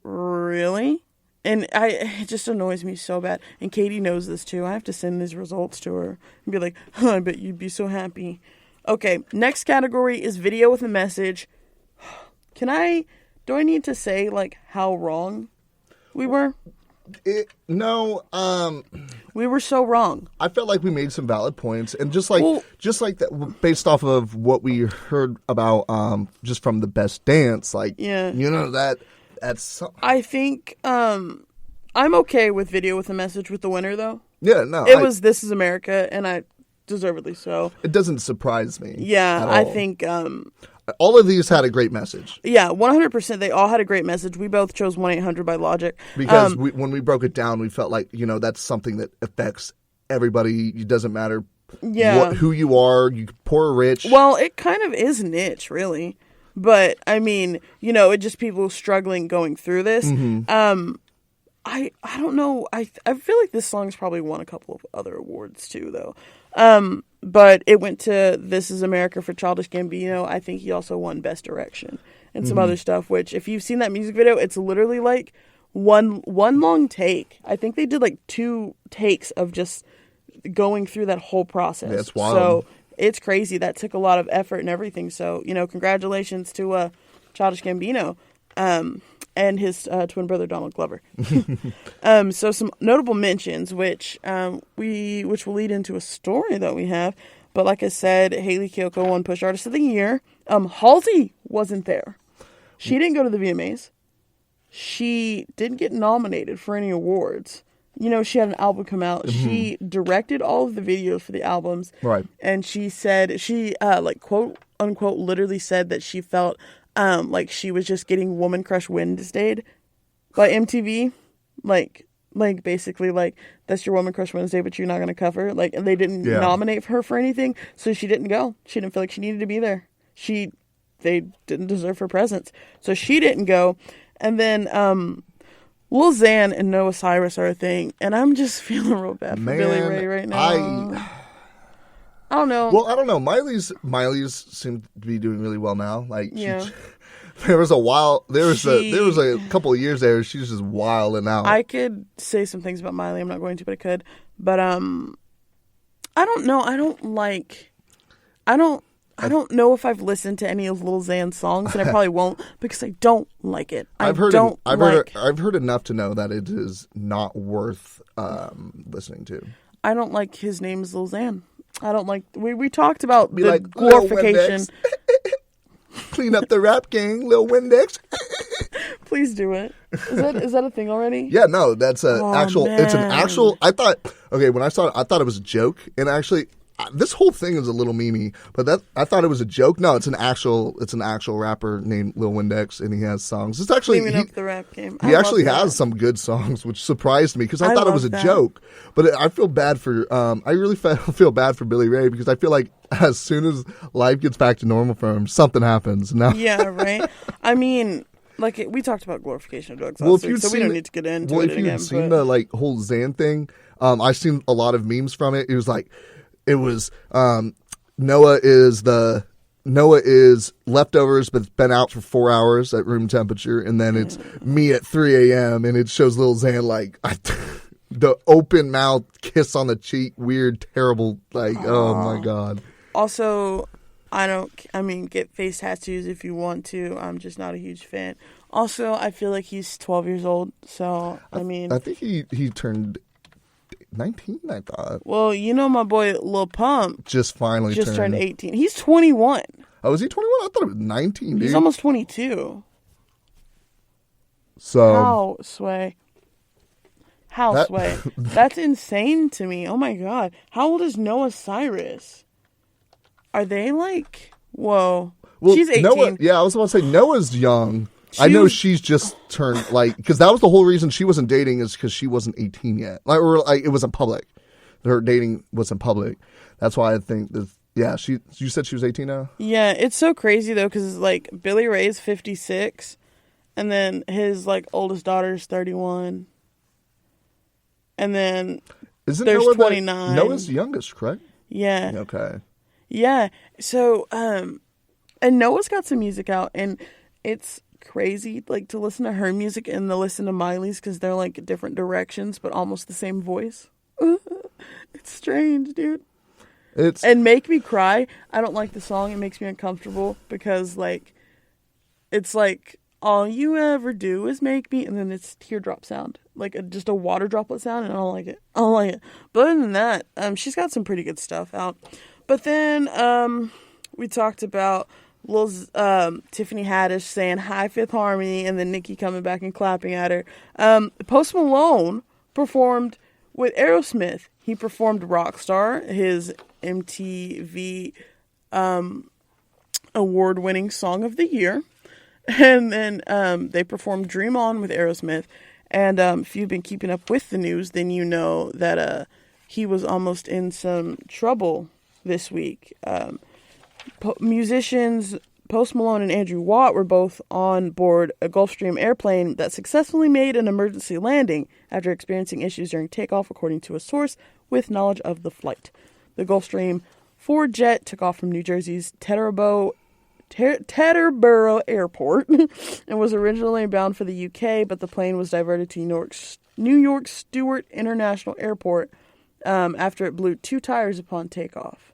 really? And it just annoys me so bad. And Katie knows this too. I have to send these results to her and be like, I bet you'd be so happy. Okay, next category is video with a message. Do I need to say, like, how wrong we were? No. We were so wrong. I felt like we made some valid points. And just like that, based off of what we heard about just from the Best Dance, like, that's... I think I'm okay with video with a message with the winner, though. Yeah, no. It was This Is America, and I deservedly so. It doesn't surprise me. Yeah, I think... all of these had a great message. Yeah, 100%. They all had a great message. We both chose 1-800 by Logic. Because when we broke it down, we felt like, that's something that affects everybody. It doesn't matter who you are, you poor or rich. Well, it kind of is niche, really. But, I mean, it just people struggling going through this. Mm-hmm. I don't know. I feel like this song's probably won a couple of other awards, too, though. But it went to This Is America for Childish Gambino. I think he also won Best Direction and some other stuff, which, if you've seen that music video, it's literally like one long take. I think they did like 2 takes of just going through that whole process. That's wild. So it's crazy. That took a lot of effort and everything. So, congratulations to Childish Gambino and his twin brother, Donald Glover. So some notable mentions, which will lead into a story that we have. But like I said, Hayley Kiyoko won Push Artist of the Year. Halsey wasn't there. She didn't go to the VMAs. She didn't get nominated for any awards. She had an album come out. Mm-hmm. She directed all of the videos for the albums. Right. And she said, quote unquote, literally said that she felt like she was just getting Woman Crush Wednesday by MTV. Like, Like, basically, like, that's your Woman Crush Wednesday, but you're not going to cover. Like, and they didn't Yeah. nominate her for anything, so she didn't go. She didn't feel like she needed to be there. They didn't deserve her presence. So she didn't go. And then Lil Xan and Noah Cyrus are a thing, and I'm just feeling real bad for Billy Ray right now. I don't know. Well, I don't know. Miley's seem to be doing really well now. Like, Yeah. there was a couple of years there. She's just wilding out. I could say some things about Miley. I'm not going to, but I could. But I don't know. I don't know if I've listened to any of Lil Xan's songs, and I probably won't because I don't like it. I've heard enough to know that it is not worth listening to. I don't like his name is Lil Xan. I don't like. We talked about Be the like, glorification. Clean up the rap gang, Lil Windex. Please do it. Is that a thing already? Yeah, no, that's actual. Man. It's an actual. I thought when I saw it, I thought it was a joke, and actually, this whole thing is a little memey. But I thought it was a joke. No, it's an actual rapper named Lil Windex, and he has songs. It's actually Cleaning up the rap game. He actually has some good songs, which surprised me because I thought it was a joke. But I feel bad for. I really feel bad for Billy Ray because I feel like as soon as life gets back to normal for him, something happens. Now, yeah, right. I mean, like we talked about glorification of drugs last week, so we don't need to get into it again. If you've seen the whole Xan thing, I've seen a lot of memes from it. It was Noah is leftovers, but it's been out for 4 hours at room temperature, and then it's me at 3 a.m. and it shows Lil Xan like the open mouth kiss on the cheek, weird, terrible, like oh my god. Also, get face tattoos if you want to. I'm just not a huge fan. Also, I feel like he's 12 years old, so I think he turned 19, I thought. Well, you know my boy Lil Pump just turned 18. He's 21. Oh, is he 21? I thought it was 19, dude. He's almost 22. So How, Sway? That's insane to me. Oh my god. How old is Noah Cyrus? Are they like... Whoa. Well, she's 18. Noah, yeah, I was about to say, Noah's young. I know she's just turned, because that was the whole reason she wasn't dating is because she wasn't 18 yet. It wasn't public. Her dating wasn't public. That's why I think that, yeah, you said she was 18 now? Yeah, it's so crazy, though, because, Billy Ray's 56, and then his, oldest daughter's 31. And then there's Noah 29. Noah's youngest, correct? Yeah. Okay. Yeah. So, and Noah's got some music out, and it's crazy, to listen to her music and to listen to Miley's, because they're, different directions, but almost the same voice. It's strange, dude. And Make Me Cry, I don't like the song. It makes me uncomfortable, because, it's all you ever do is make me, and then it's teardrop sound, just a water droplet sound, and I don't like it. But other than that, she's got some pretty good stuff out. But then we talked about Tiffany Haddish saying hi Fifth Harmony, and then Nicki coming back and clapping at her. Post Malone performed with Aerosmith. He performed Rockstar, his MTV award-winning song of the year. And then they performed Dream On with Aerosmith. And if you've been keeping up with the news, then you know that he was almost in some trouble this week. Musicians Post Malone and Andrew Watt were both on board a Gulfstream airplane that successfully made an emergency landing after experiencing issues during takeoff, according to a source with knowledge of the flight. The Gulfstream 4 jet took off from New Jersey's Teterboro Airport and was originally bound for the UK, but the plane was diverted to New York Stewart International Airport after it blew 2 tires upon takeoff.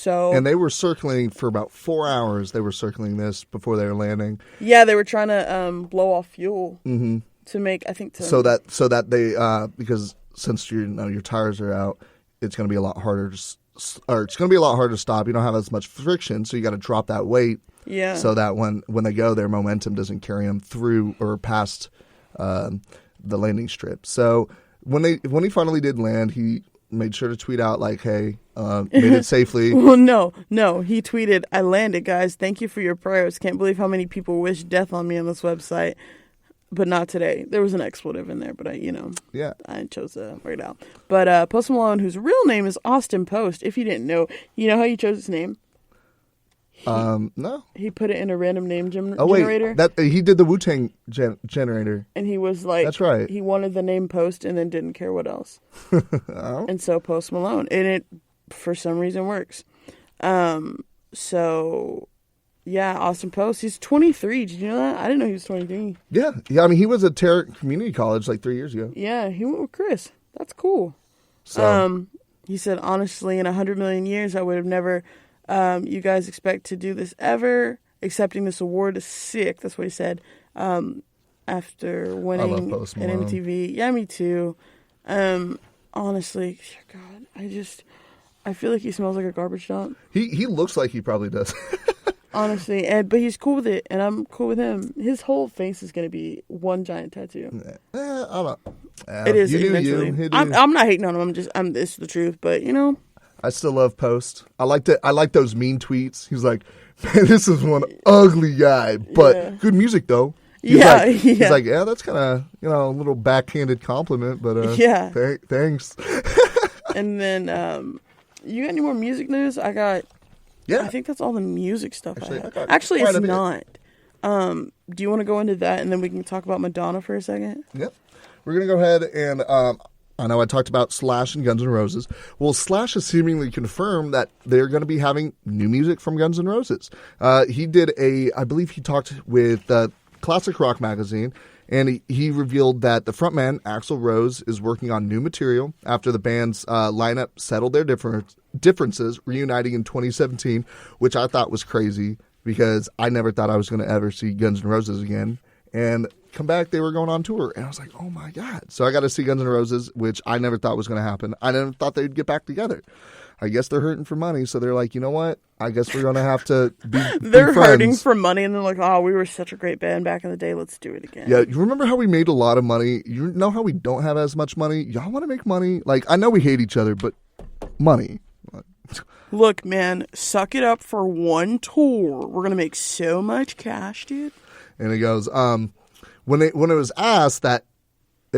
And they were circling for about 4 hours. They were circling this before they were landing. Yeah, they were trying to blow off fuel to make, I think, so that they because since your tires are out, it's going to be a lot harder to stop. You don't have as much friction, so you got to drop that weight. Yeah. So that when they go, their momentum doesn't carry them through or past the landing strip. So when he finally did land, he made sure to tweet out hey, made it safely. Well, no. He tweeted, "I landed, guys. Thank you for your prayers. Can't believe how many people wish death on me on this website. but not today. There was an expletive in there, but Yeah. I chose to write it out. But Post Malone, whose real name is Austin Post, if you didn't know, you know how he chose his name? No. He put it in a random name Oh wait, generator. that he did the Wu-Tang generator. And he was like, That's right. He wanted the name Post and then didn't care what else. Oh. And so Post Malone, and it for some reason works. So yeah, Austin Post. He's 23. Did you know that? I didn't know he was 23. Yeah. I mean, he was at Tarrant Community College like 3 years ago. Yeah, he went with Chris. That's cool. So He said, honestly, in 100 million years, I would have never. You guys expect to do this ever? Accepting this award is sick. That's what he said. After winning Post an Malone. MTV. Yeah, me too. Honestly, God, I feel like he smells like a garbage dump. he looks like he probably does. Honestly, but he's cool with it, and I'm cool with him. His whole face is gonna be one giant tattoo. I don't. It is You do eventually. you. You do I'm not hating on him. It's the truth, but I still love Post. I like those mean tweets. He's like, man, this is one ugly guy, but Yeah. good music though. He's like, yeah, that's kind of a little backhanded compliment, but Yeah. Thanks. And then you got any more music news? I Yeah, think that's all the music stuff Actually, I I have. got Actually, quite it's a bit. not. Do you want to go into that, and then we can talk about Madonna for a second? Yep. We're gonna go ahead and I know I talked about Slash and Guns N' Roses. Well, Slash has seemingly confirmed that they're going to be having new music from Guns N' Roses. He did I believe he talked with Classic Rock Magazine, and he revealed that the frontman, Axl Rose, is working on new material after the band's lineup settled their differences, reuniting in 2017, which I thought was crazy because I never thought I was going to ever see Guns N' Roses again. And come back, they were going on tour, and I was like, oh my God. So I got to see Guns N' Roses, which I never thought was going to happen. I never thought they'd get back together. I guess they're hurting for money, so they're like, you know what? I guess we're going to have to be They're friends. hurting for money, and they're like, oh, we were such a great band back in the day. Let's do it again. Yeah, you remember how we made a lot of money? You know how we don't have as much money? Y'all want to make money? Like, I know we hate each other, but money. Look, man, suck it up for one tour. We're going to make so much cash, dude. And he goes, when it was asked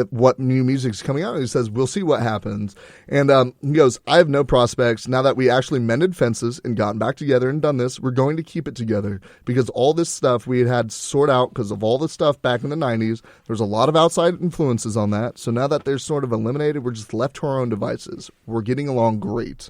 what new music's coming out, he says, we'll see what happens. And he goes, I have no prospects. Now that we actually mended fences and gotten back together and done this, we're going to keep it together because all this stuff we had sort out because of all the stuff back in the 90s. There's a lot of outside influences on that. So now that they're sort of eliminated, we're just left to our own devices. We're getting along great.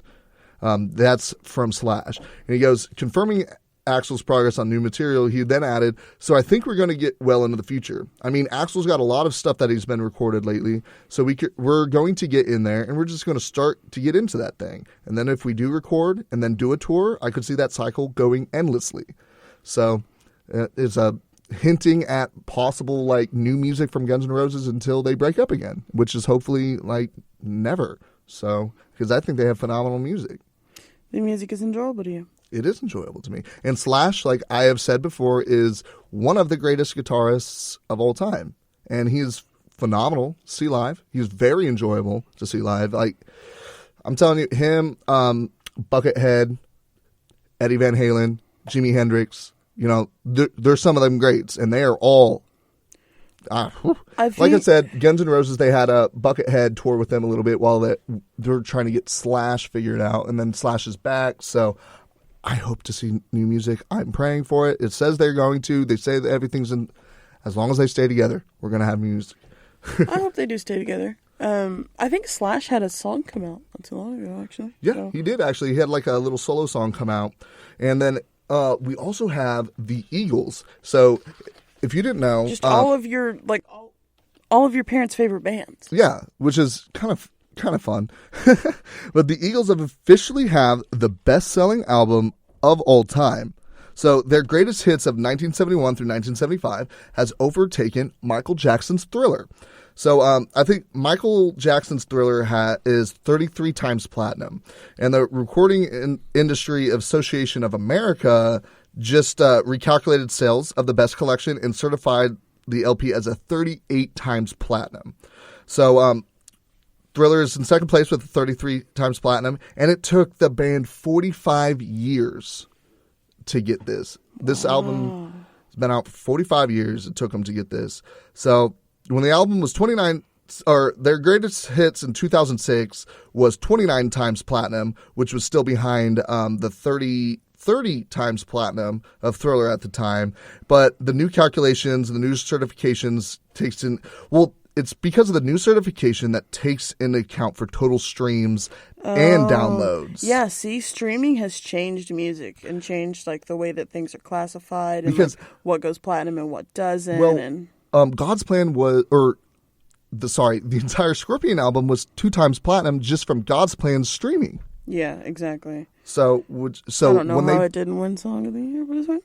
That's from Slash. And he goes, confirming Axl's progress on new material, he then added, so I think we're going to get well into the future. I mean, Axl's got a lot of stuff that he's been recorded lately, so we're going to get in there, and we're just going to start to get into that thing. And then if we do record and then do a tour, I could see that cycle going endlessly. So it's hinting at possible new music from Guns N' Roses until they break up again, which is hopefully never. So, because I think they have phenomenal music. The music is enjoyable to you. It is enjoyable to me. And Slash, like I have said before, is one of the greatest guitarists of all time. And he is phenomenal to see live. He's very enjoyable to see live. I'm telling you, him, Buckethead, Eddie Van Halen, Jimi Hendrix, they're some of them greats. And they are all... like I said, Guns N' Roses, they had a Buckethead tour with them a little bit while they're trying to get Slash figured out. And then Slash is back, so... I hope to see new music. I'm praying for it. It says they're going to. They say that everything's in. As long as they stay together, we're going to have music. I hope they do stay together. I think Slash had a song come out not too long ago, actually. Yeah, so. He did, actually. He had a little solo song come out. And then we also have the Eagles. So if you didn't know. Just all of your parents' favorite bands. Yeah, which is kind of fun. But the Eagles have officially have the best-selling album of all time. So their greatest hits of 1971 through 1975 has overtaken Michael Jackson's Thriller. So I think Michael Jackson's Thriller is 33 times platinum. And the Recording Industry Association of America just recalculated sales of the best collection and certified the LP as a 38 times platinum. So Thriller is in second place with 33 times platinum, and it took the band 45 years to get this. This album has been out for 45 years. It took them to get this. So when the album was 29, or their greatest hits in 2006 was 29 times platinum, which was still behind the 30 times platinum of Thriller at the time. But the new calculations and the new certifications takes in, well, it's because of the new certification that takes into account for total streams and downloads. Yeah, see, streaming has changed music and changed like the way that things are classified and Because- like, what goes platinum and what doesn't. Well, and God's Plan was, the entire Scorpion album was 2 times platinum just from God's Plan streaming. yeah, exactly. So I don't know when how it didn't win Song of the Year, but it's fine.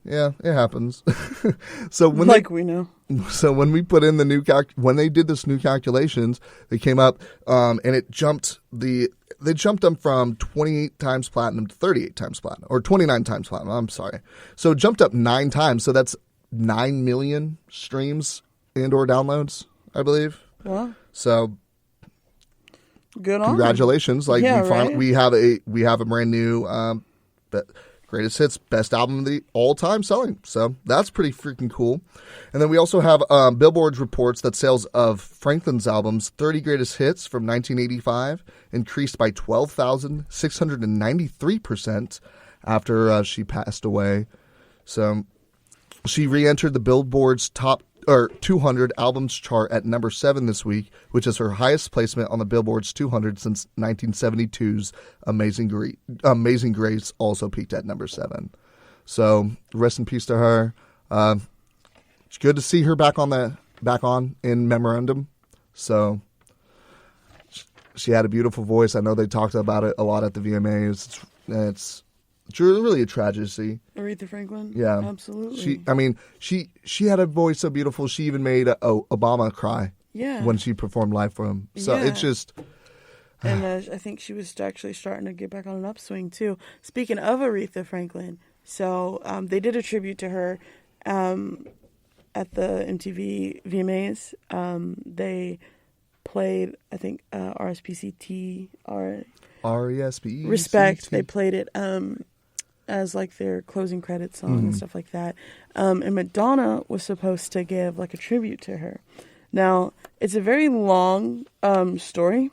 yeah, it happens. So when We know. So when we put in the new when they did this new calculations, they came up and it jumped they jumped them from 28 times platinum to 38 times platinum, or 29 times platinum. I'm sorry. So it jumped up 9 times. So that's 9 million streams and or downloads, I believe. Well, So good on 'em. congratulations! Like Yeah, we have a brand new greatest hits, best album of the all-time selling. So that's pretty freaking cool. And then we also have Billboard reports that sales of Franklin's albums 30 greatest hits from 1985 increased by 12,693% after she passed away. So she re-entered the Billboard's top 200 albums chart at number 7 this week, which is her highest placement on the Billboard's 200 since 1972's Amazing Grace also peaked at number 7. So rest in peace to her. It's good to see her back on in memorandum. So she had a beautiful voice. I know they talked about it a lot at the VMAs. It's really a tragedy. Aretha Franklin? Yeah. Absolutely. She had a voice so beautiful, she even made Obama cry yeah. when she performed live for him. So Yeah. it's just... And I think she was actually starting to get back on an upswing, too. Speaking of Aretha Franklin, so they did a tribute to her at the MTV VMAs. They played, I think, RSPCT, R-E-S-P-E-C-T. Respect. They played it as like their closing credits song and stuff like that. And Madonna was supposed to give like a tribute to her. Now, it's a very long story.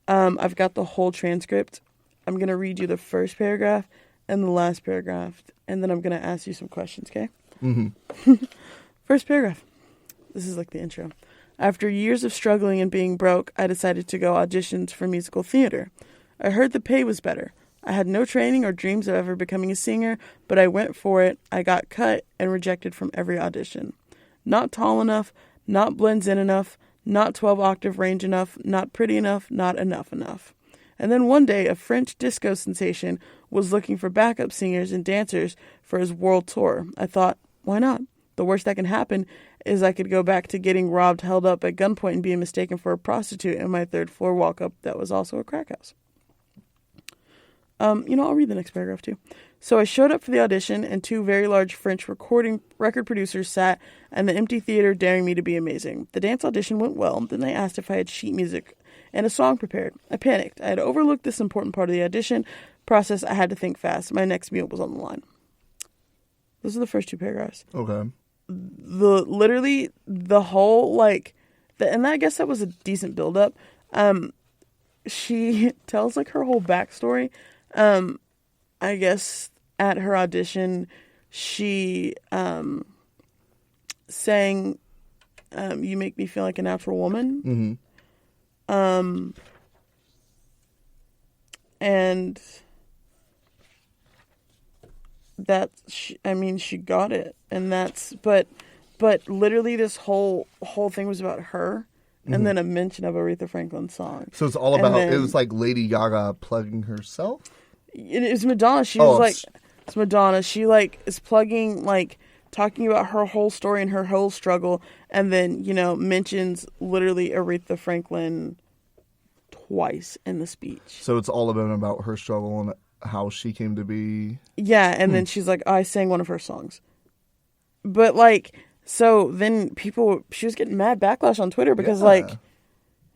I've got the whole transcript. I'm going to read you the first paragraph and the last paragraph, and then I'm going to ask you some questions, okay? Mm-hmm. First paragraph. This is like the intro. After years of struggling and being broke, I decided to go auditions for musical theater. I heard the pay was better. I had no training or dreams of ever becoming a singer, but I went for it. I got cut and rejected from every audition. Not tall enough, not blends in enough, not 12-octave range enough, not pretty enough, not enough. And then one day, a French disco sensation was looking for backup singers and dancers for his world tour. I thought, why not? The worst that can happen is I could go back to getting robbed, held up at gunpoint, and being mistaken for a prostitute in my third-floor walk-up that was also a crack house. I'll read the next paragraph too. So I showed up for the audition, and 2 very large French record producers sat in the empty theater daring me to be amazing. The dance audition went well. Then they asked if I had sheet music and a song prepared. I panicked. I had overlooked this important part of the audition process. I had to think fast. My next meal was on the line. Those are the first 2 paragraphs. Okay. The whole, and I guess that was a decent build-up. She tells, her whole backstory. I guess at her audition, she sang You Make Me Feel Like a Natural Woman. Mm-hmm. And she got it. And but literally this whole thing was about her. And then a mention of Aretha Franklin's song. So it's all about, it was like Lady Gaga plugging herself? It's Madonna. It's Madonna. She is plugging, talking about her whole story and her whole struggle, and then mentions literally Aretha Franklin twice in the speech. So it's all about her struggle and how she came to be. Yeah, and then she's like, I sang one of her songs, but so then she was getting mad backlash on Twitter because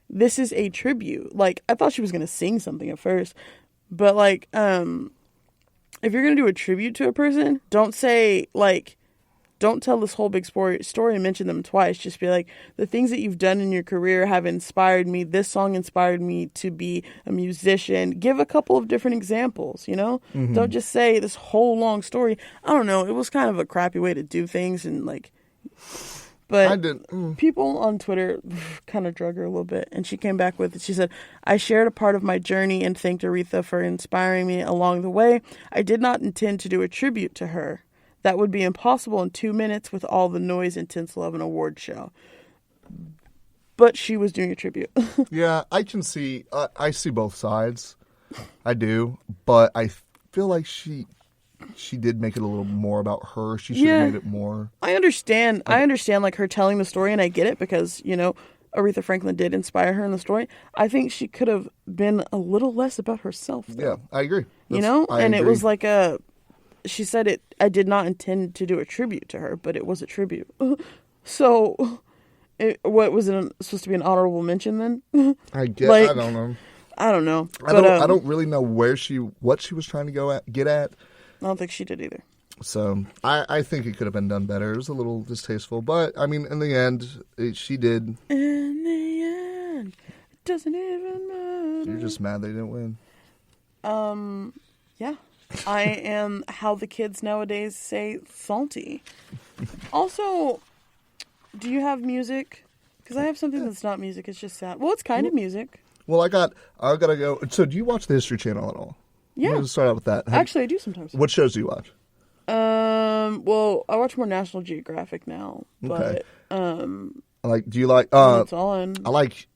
this is a tribute. I thought she was gonna sing something at first. But, if you're going to do a tribute to a person, don't say, don't tell this whole big story and mention them twice. Just be like, the things that you've done in your career have inspired me. This song inspired me to be a musician. Give a couple of different examples, you know? Mm-hmm. Don't just say this whole long story. I don't know. It was kind of a crappy way to do things, and like, but people on Twitter kind of drug her a little bit, and she came back with it. She said, I shared a part of my journey and thanked Aretha for inspiring me along the way. I did not intend to do a tribute to her. That would be impossible in 2 minutes with all the noise and tinsel of an award show. But she was doing a tribute. Yeah, I can see, I see both sides. I do, but I feel like she did make it a little more about her. She should have made it more. I understand. I understand, like, her telling the story, and I get it because, you know, Aretha Franklin did inspire her in the story. I think she could have been a little less about herself, though. Yeah, I agree. It was like she said it, I did not intend to do a tribute to her, but it was a tribute. So, what was it supposed to be, an honorable mention then? I guess, I don't know. I don't know. I don't really know what she was trying to get at. I don't think she did either. So I think it could have been done better. It was a little distasteful, but I mean, in the end, she did. In the end, it doesn't even matter. You're just mad they didn't win. Yeah. I am how the kids nowadays say salty. Also, do you have music? Because I have something that's not music. It's just sad. Well, it's kind of music. Well, I gotta go. So, do you watch the History Channel at all? Yeah. Let's start out with that. Actually, I do sometimes. What shows do you watch? Well, I watch more National Geographic now, but do you like? it's on. I like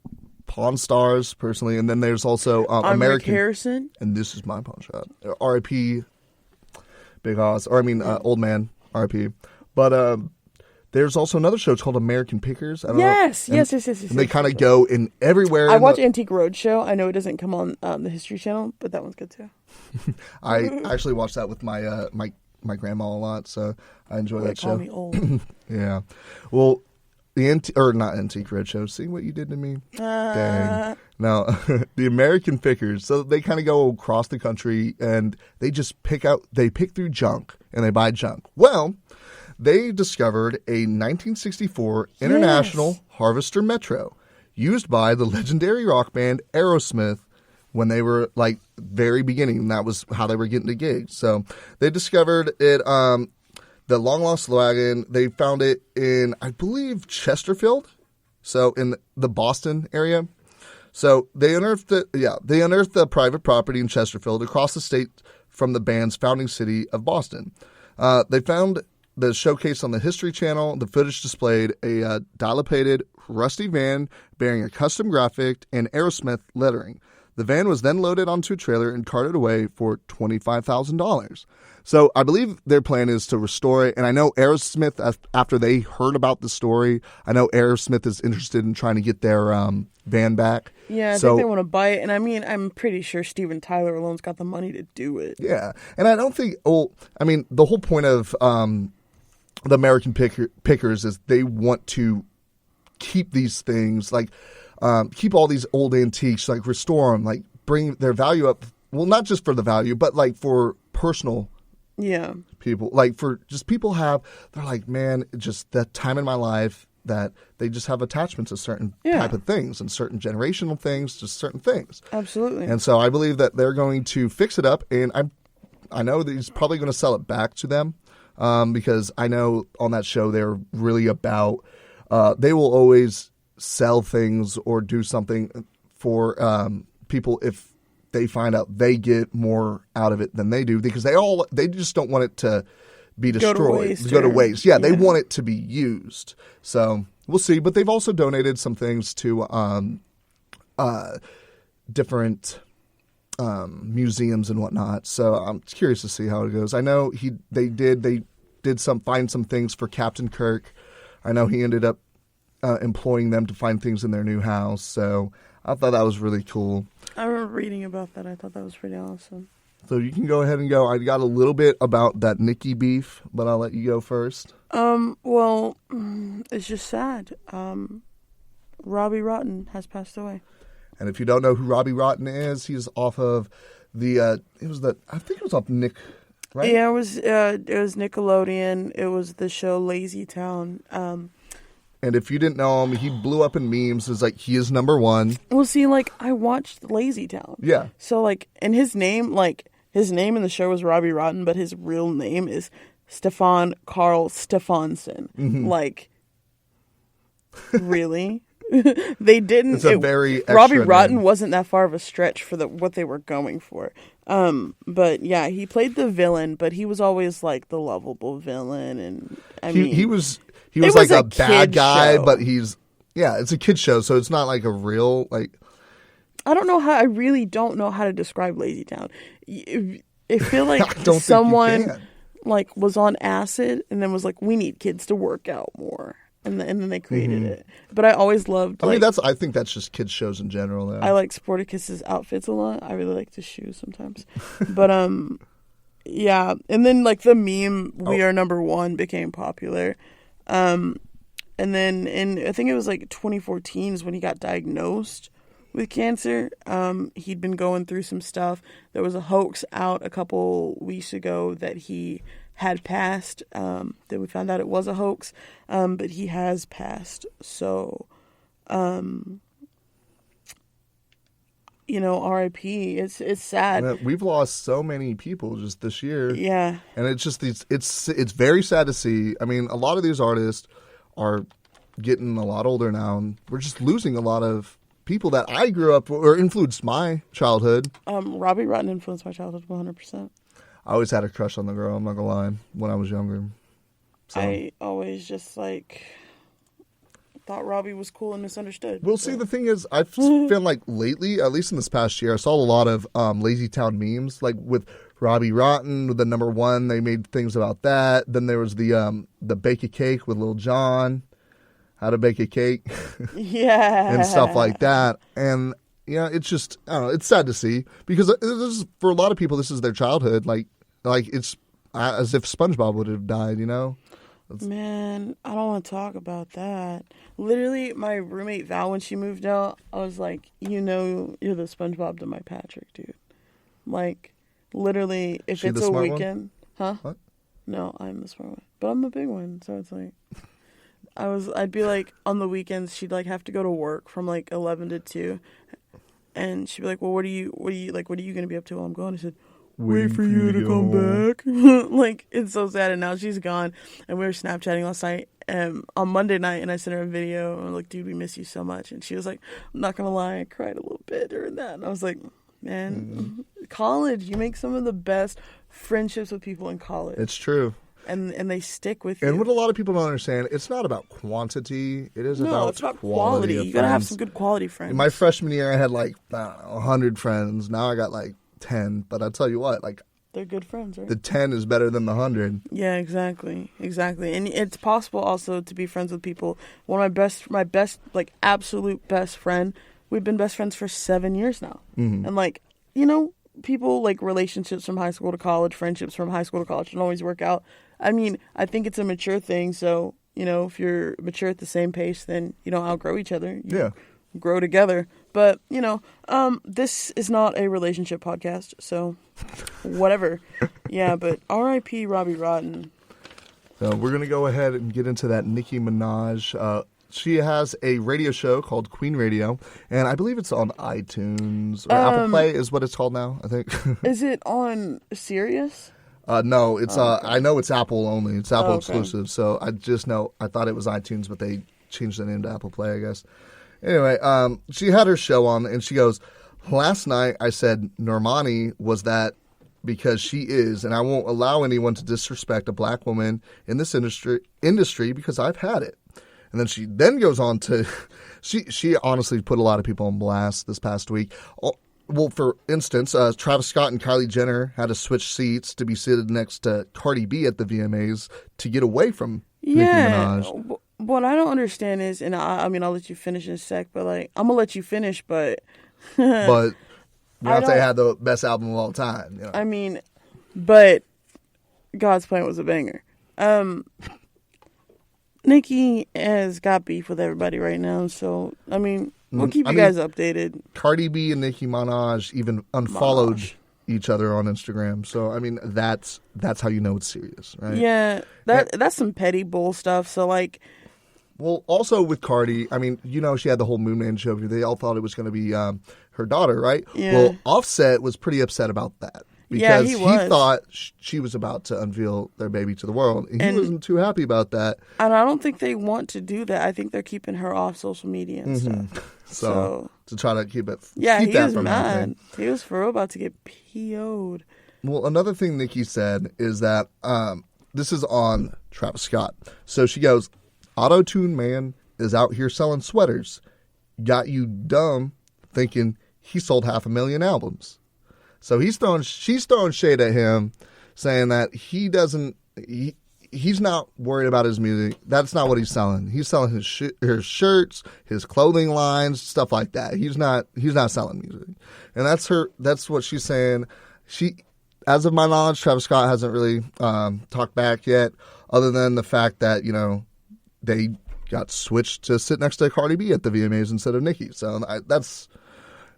Pawn Stars personally, and then there's also I'm American Rick Harrison, and this is my pawn shop. R.I.P. Big Oz, Old Man. R.I.P. But there's also another show. It's called American Pickers. Yes. And they kind of go in everywhere. I watch Antique Roadshow. I know it doesn't come on the History Channel, but that one's good too. I actually watch that with my my grandma a lot, so I enjoy that show. Call me old. Yeah. Well, not Antique Roadshow. See what you did to me? Dang. Now, the American Pickers. So they kind of go across the country and they just pick through junk and they buy junk. Well, they discovered a 1964 International Harvester Metro used by the legendary rock band Aerosmith when they were like very beginning. And that was how they were getting to gigs. So they discovered it, the long lost wagon. They found it in, I believe, Chesterfield. So in the Boston area. So they unearthed it. Yeah, they unearthed the private property in Chesterfield across the state from the band's founding city of Boston. They found the showcase on the History Channel. The footage displayed a dilapidated, rusty van bearing a custom graphic and Aerosmith lettering. The van was then loaded onto a trailer and carted away for $25,000. So I believe their plan is to restore it. And I know Aerosmith, after they heard about the story, I know Aerosmith is interested in trying to get their van back. Yeah, I think they want to buy it. And I mean, I'm pretty sure Steven Tyler alone's got the money to do it. Yeah. And I don't think, the whole point of the American Pickers is they want to keep these things, like keep all these old antiques, like restore them, like bring their value up. Well, not just for the value, but like for personal people, like for just people they're like, man, just that time in my life that they just have attachments to certain type of things and certain generational things, just certain things. Absolutely. And so I believe that they're going to fix it up, and I know that he's probably going to sell it back to them because I know on that show they're really about they will always sell things or do something for people if they find out they get more out of it than they do, because they just don't want it to be destroyed, go to waste. Yeah, they want it to be used. So we'll see. But they've also donated some things to different museums and whatnot. So I'm curious to see how it goes. I know they did find some things for Captain Kirk. I know he ended up employing them to find things in their new house. So I thought that was really cool. I remember reading about that. I thought that was pretty awesome. So you can go ahead and go. I got a little bit about that Nicki beef, but I'll let you go first. Well, it's just sad. Robbie Rotten has passed away. And if you don't know who Robbie Rotten is, he's off of I think it was off Nick. right? Yeah, it was Nickelodeon. It was the show Lazy Town. And if you didn't know him, he blew up in memes. It's like he is number one. Well, see, like I watched Lazy Town. Yeah. So like, and his name in the show was Robbie Rotten, but his real name is Stefan Carl Stefansson. Mm-hmm. Like, really? They didn't. It's a very extra Robbie Rotten name. wasn't that far of a stretch for what they were going for. But yeah, he played the villain, but he was always like the lovable villain, and He was was like a a bad kid guy, show. but it's a kid show, so it's not like a real like. I don't know how. I really don't know how to describe Lazy Town. I feel like I don't think you someone can. like was on acid and then was like, "We need kids to work out more," and then they created it. But I always loved. I Like, mean, I think that's just kids shows in general. Though. I like Sporticus's outfits a lot. I really like his shoes sometimes. But yeah. And then like the meme "We Are Number One" became popular. And then I think it was like 2014 is when he got diagnosed with cancer. He'd been going through some stuff. There was a hoax out a couple weeks ago that he had passed. Then we found out it was a hoax. But he has passed. So, R.I.P. It's sad. And we've lost so many people just this year. Yeah. And it's just it's very sad to see. I mean, a lot of these artists are getting a lot older now, and we're just losing a lot of people that I grew up or influenced my childhood. Robbie Rotten influenced my childhood 100%. I always had a crush on the girl. I'm not gonna lie. When I was younger, so. I always just thought Robbie was cool and misunderstood. Well, see, the thing is, I feel like lately, at least in this past year, I saw a lot of Lazy Town memes, like with Robbie Rotten, with the number one. They made things about that. Then there was the bake a cake with Lil Jon, how to bake a cake, Yeah. and stuff like that. And it's just, I don't know, it's sad to see because for a lot of people, this is their childhood. Like it's as if SpongeBob would have died. Man, I don't want to talk about that. Literally, my roommate Val, when she moved out, I was like, you're the SpongeBob to my Patrick, dude. Like, literally, if She it's the a smart one? weekend, huh? What? No, I'm the smart one, but I'm a big one, so it's like, I'd be like on the weekends, she'd like have to go to work from like 11 to 2, and she'd be like, well, what are you gonna be up to while I'm gone? I said, wait for you to come back. Like, it's so sad. And now she's gone. And we were Snapchatting last night on Monday night, and I sent her a video. And I'm like, dude, we miss you so much. And she was like, I'm not going to lie, I cried a little bit during that. And I was like, man, college, you make some of the best friendships with people in college. It's true. And they stick with you. And what a lot of people don't understand, it's not about quantity. It is No, it's about quality. of You got to have friends. some good quality friends. In my freshman year, I had like, I don't know, 100 friends. Now I got like 10. But I'll tell you what, like, They're good friends, right? the 10 is better than the 100. Yeah, exactly. And it's possible also to be friends with people. One of my best, like absolute best friend, we've been best friends for 7 years now. Mm-hmm. And like, people like relationships from high school to college, friendships from high school to college don't always work out. I mean, I think it's a mature thing. So, if you're mature at the same pace, then you don't outgrow each other. You grow together. But, this is not a relationship podcast, so whatever. Yeah, but R.I.P. Robbie Rotten. So we're going to go ahead and get into that Nicki Minaj. She has a radio show called Queen Radio, and I believe it's on iTunes or Apple Play is what it's called now, I think. Is it on Sirius? No, it's I know it's Apple only. It's Apple Okay. exclusive. So I thought it was iTunes, but they changed the name to Apple Play, I guess. Anyway, she had her show on, and she goes, last night I said Normani was that because she is, and I won't allow anyone to disrespect a black woman in this industry because I've had it. And then she goes on to, she honestly put a lot of people on blast this past week. Well, for instance, Travis Scott and Kylie Jenner had to switch seats to be seated next to Cardi B at the VMAs to get away from Nicki Minaj. What I don't understand is, and I mean, I'll let you finish in a sec, but like, I'm gonna let you finish, but But Beyonce don't- had the best album of all time. I mean, but God's Plan was a banger. Nicki has got beef with everybody right now, so I mean, we'll keep you guys updated. Cardi B and Nicki Minaj even unfollowed each other on Instagram. So I mean, that's how you know it's serious, right? Yeah, that's some petty bull stuff. So like, well, also with Cardi, I mean, you know, she had the whole Moon Man show. They all thought it was going to be her daughter, right? Yeah. Well, Offset was pretty upset about that because he thought she was about to unveil their baby to the world, and he wasn't too happy about that. And I don't think they want to do that. I think they're keeping her off social media and stuff. So to try to keep it, yeah, keep he that was from mad. happening. He was for real about to get PO'd. Well, another thing Nicki said is that this is on Travis Scott. So she goes, "Auto-Tune Man is out here selling sweaters. Got you dumb thinking he sold 500,000 albums." So she's throwing shade at him, saying that he's not worried about his music. That's not what he's selling. He's selling his shirts, his clothing lines, stuff like that. He's not selling music, and that's what she's saying. As of my knowledge, Travis Scott hasn't really talked back yet, other than the fact that, you know, they got switched to sit next to Cardi B at the VMAs instead of Nicki. So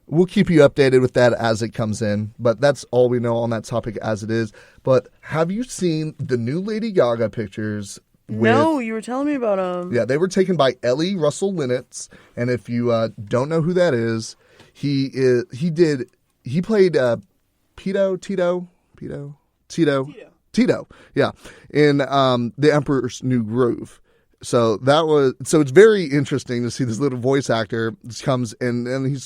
we'll keep you updated with that as it comes in. But that's all we know on that topic as it is. But have you seen the new Lady Gaga pictures? No, you were telling me about them. Yeah, they were taken by Ellie Russell Linnetz. And if you don't know who that is, he played Tito, yeah, in The Emperor's New Groove. So it's very interesting to see this little voice actor comes in and he's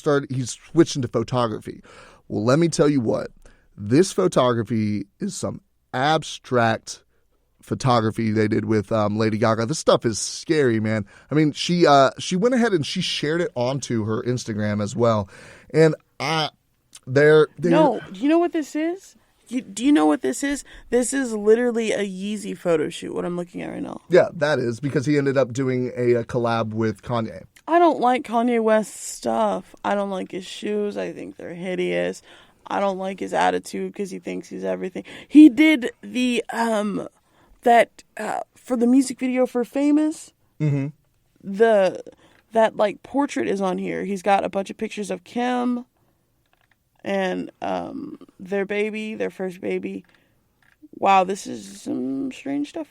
switched into photography. Well, let me tell you what, this photography is some abstract photography they did with Lady Gaga. This stuff is scary, man. I mean, she went ahead and she shared it onto her Instagram as well, and no, do you know what this is? Do you know what this is? This is literally a Yeezy photo shoot, what I'm looking at right now. Yeah, that is, because he ended up doing a collab with Kanye. I don't like Kanye West's stuff. I don't like his shoes. I think they're hideous. I don't like his attitude because he thinks he's everything. He did the, for the music video for Famous, that like portrait is on here. He's got a bunch of pictures of Kim and their first baby. Wow, this is some strange stuff.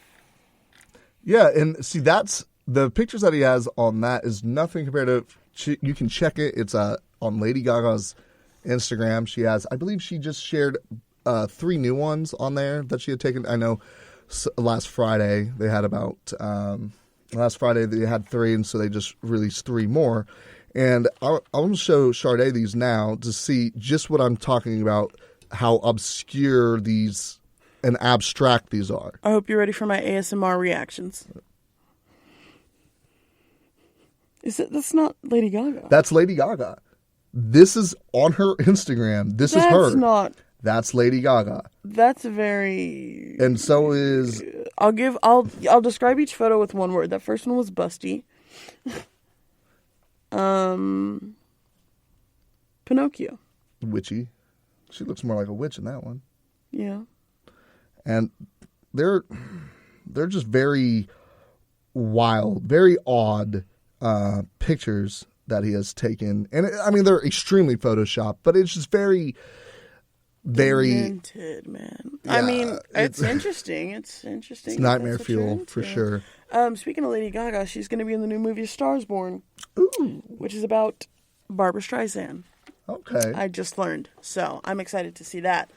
Yeah, and see, that's the pictures that he has on that is nothing compared to. You can check it. It's on Lady Gaga's Instagram. I believe she just shared 3 new ones on there that she had taken. I know last Friday they had 3, and so they just released 3 more. And I'm going to show Sade these now to see just what I'm talking about, how obscure and abstract these are. I hope you're ready for my ASMR reactions. That's not Lady Gaga. That's Lady Gaga. This is on her Instagram. This is her. That's Lady Gaga. That's very... And so is... I'll describe each photo with one word. That first one was busty. Pinocchio. Witchy. She looks more like a witch in that one. Yeah. And they're just very wild, very odd pictures that he has taken. And I mean, they're extremely photoshopped, but it's just very demented, man. Yeah, I mean, it's interesting. It's interesting. It's nightmare fuel for sure. Speaking of Lady Gaga, she's going to be in the new movie Stars Born, which is about Barbra Streisand. Okay. I just learned, so I'm excited to see that.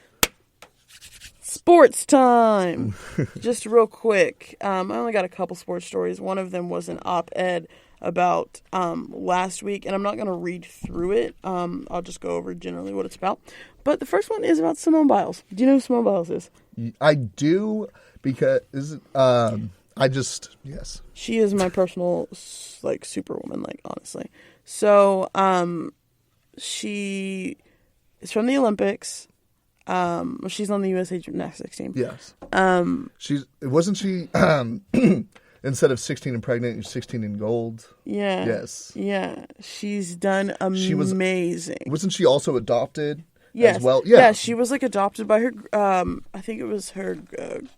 Sports time. Just real quick. I only got a couple sports stories. One of them was an op-ed about last week, and I'm not going to read through it. I'll just go over generally what it's about. But the first one is about Simone Biles. Do you know who Simone Biles is? I do, because yes. She is my personal superwoman, honestly. So she is from the Olympics. She's on the USA Gymnastics team. Yes. Wasn't she instead of 16 and pregnant, you're 16 and gold? Yeah. Yes. Yeah. She's done amazing. Wasn't she also adopted? Yes. As well? Yeah. Yeah, she was adopted by her I think it was her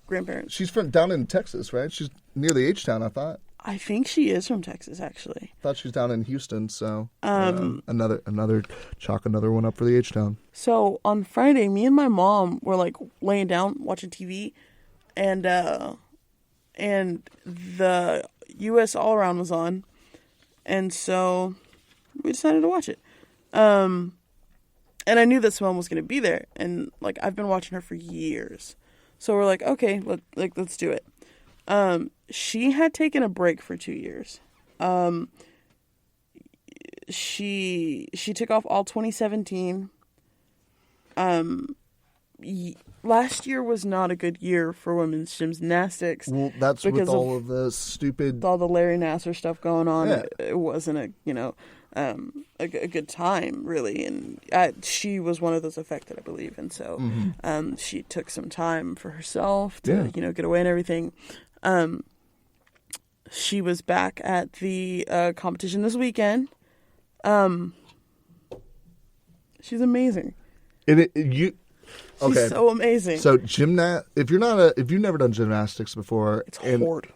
grandparents. She's from down in Texas, right? She's near the H-Town, I thought. I think she is from Texas, actually. Thought she was down in Houston, so another chalk another one up for the H-Town. So on Friday, me and my mom were like laying down watching TV, and the U.S. All Around was on, and so we decided to watch it. And I knew that Simone was going to be there, and like I've been watching her for years, so we're like, okay, let's do it. She had taken a break for 2 years. She took off all 2017. Last year was not a good year for women's gymnastics. Well, that's with all of the stupid... With all the Larry Nassar stuff going on. Yeah. It wasn't a good time, really. And she was one of those affected, I believe. And so she took some time for herself to, get away and everything. She was back at the competition this weekend. She's amazing. Okay. She's so amazing. So if you've never done gymnastics before, it's hard.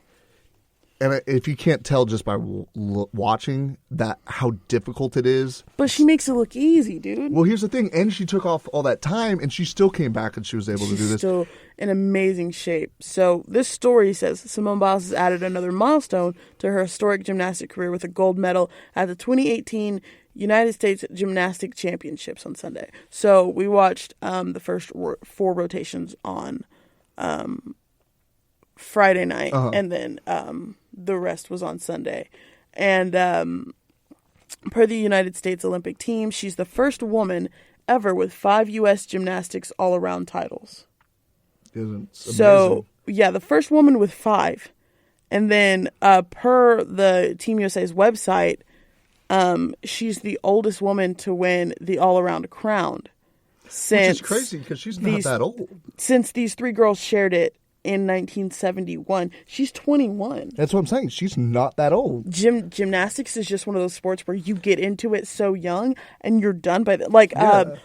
And if you can't tell just by watching that how difficult it is. But she makes it look easy, dude. Well, here's the thing. And she took off all that time, and she still came back, and she was able to do this. She's still in amazing shape. So this story says Simone Biles has added another milestone to her historic gymnastic career with a gold medal at the 2018 United States Gymnastic Championships on Sunday. So we watched the first 4 rotations on Friday night, and then the rest was on Sunday. And per the United States Olympic team, she's the first woman ever with 5 U.S. gymnastics all-around titles. Isn't it amazing? So, yeah, the first woman with 5. And then per the Team USA's website, she's the oldest woman to win the all-around crown. Which is crazy because she's not that old. Since these 3 girls shared it in 1971. She's 21. That's what I'm saying. She's not that old. Gymnastics is just one of those sports where you get into it so young and you're done by the... Like, let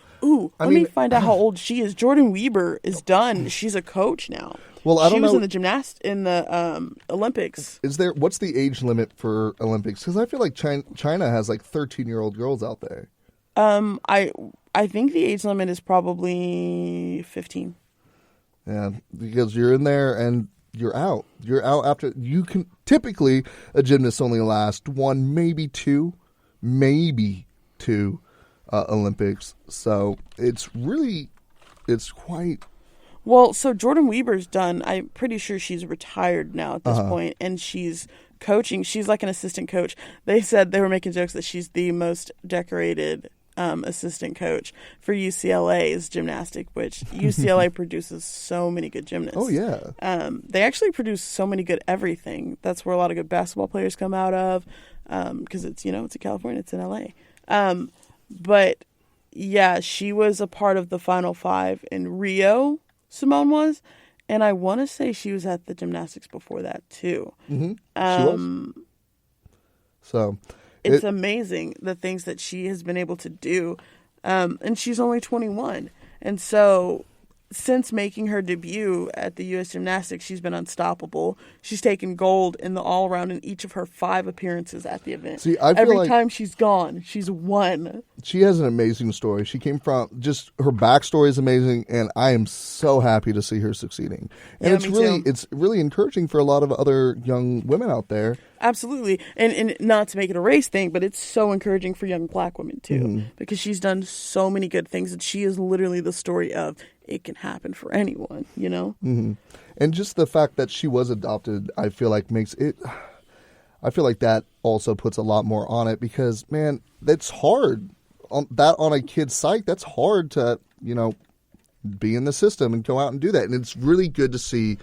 me find out how old she is. Jordan Weber is done. She's a coach now. Well, I don't know. She was in the Olympics. What's the age limit for Olympics? Because I feel like China has like 13-year-old girls out there. I think the age limit is probably 15. Yeah, because you're in there and you're out. You're out after you can. Typically, a gymnast only lasts 1, maybe 2 Olympics. So it's quite. Well, so Jordan Weber's done. I'm pretty sure she's retired now at this point, and she's coaching. She's like an assistant coach. They said they were making jokes that she's the most decorated assistant coach for UCLA's gymnastic, which UCLA produces so many good gymnasts. Oh, yeah. They actually produce so many good everything. That's where a lot of good basketball players come out of, because it's in California, it's in LA. But yeah, she was a part of the Final 5 in Rio, Simone was, and I want to say she was at the gymnastics before that too. Mm-hmm. She was. So it's amazing the things that she has been able to do. And she's only 21. And so since making her debut at the U.S. Gymnastics, she's been unstoppable. She's taken gold in the all-around in each of her 5 appearances at the event. See, I feel Every like time she's gone, she's won. She has an amazing story. She came from her backstory is amazing, and I am so happy to see her succeeding. And it's really encouraging for a lot of other young women out there. Absolutely. And not to make it a race thing, but it's so encouraging for young black women too, because she's done so many good things, and she is literally the story of it can happen for anyone, Mm-hmm. And just the fact that she was adopted, I feel like makes it. I feel like that also puts a lot more on it because, man, that's hard. On a kid's psyche, that's hard to be in the system and go out and do that. And it's really good to see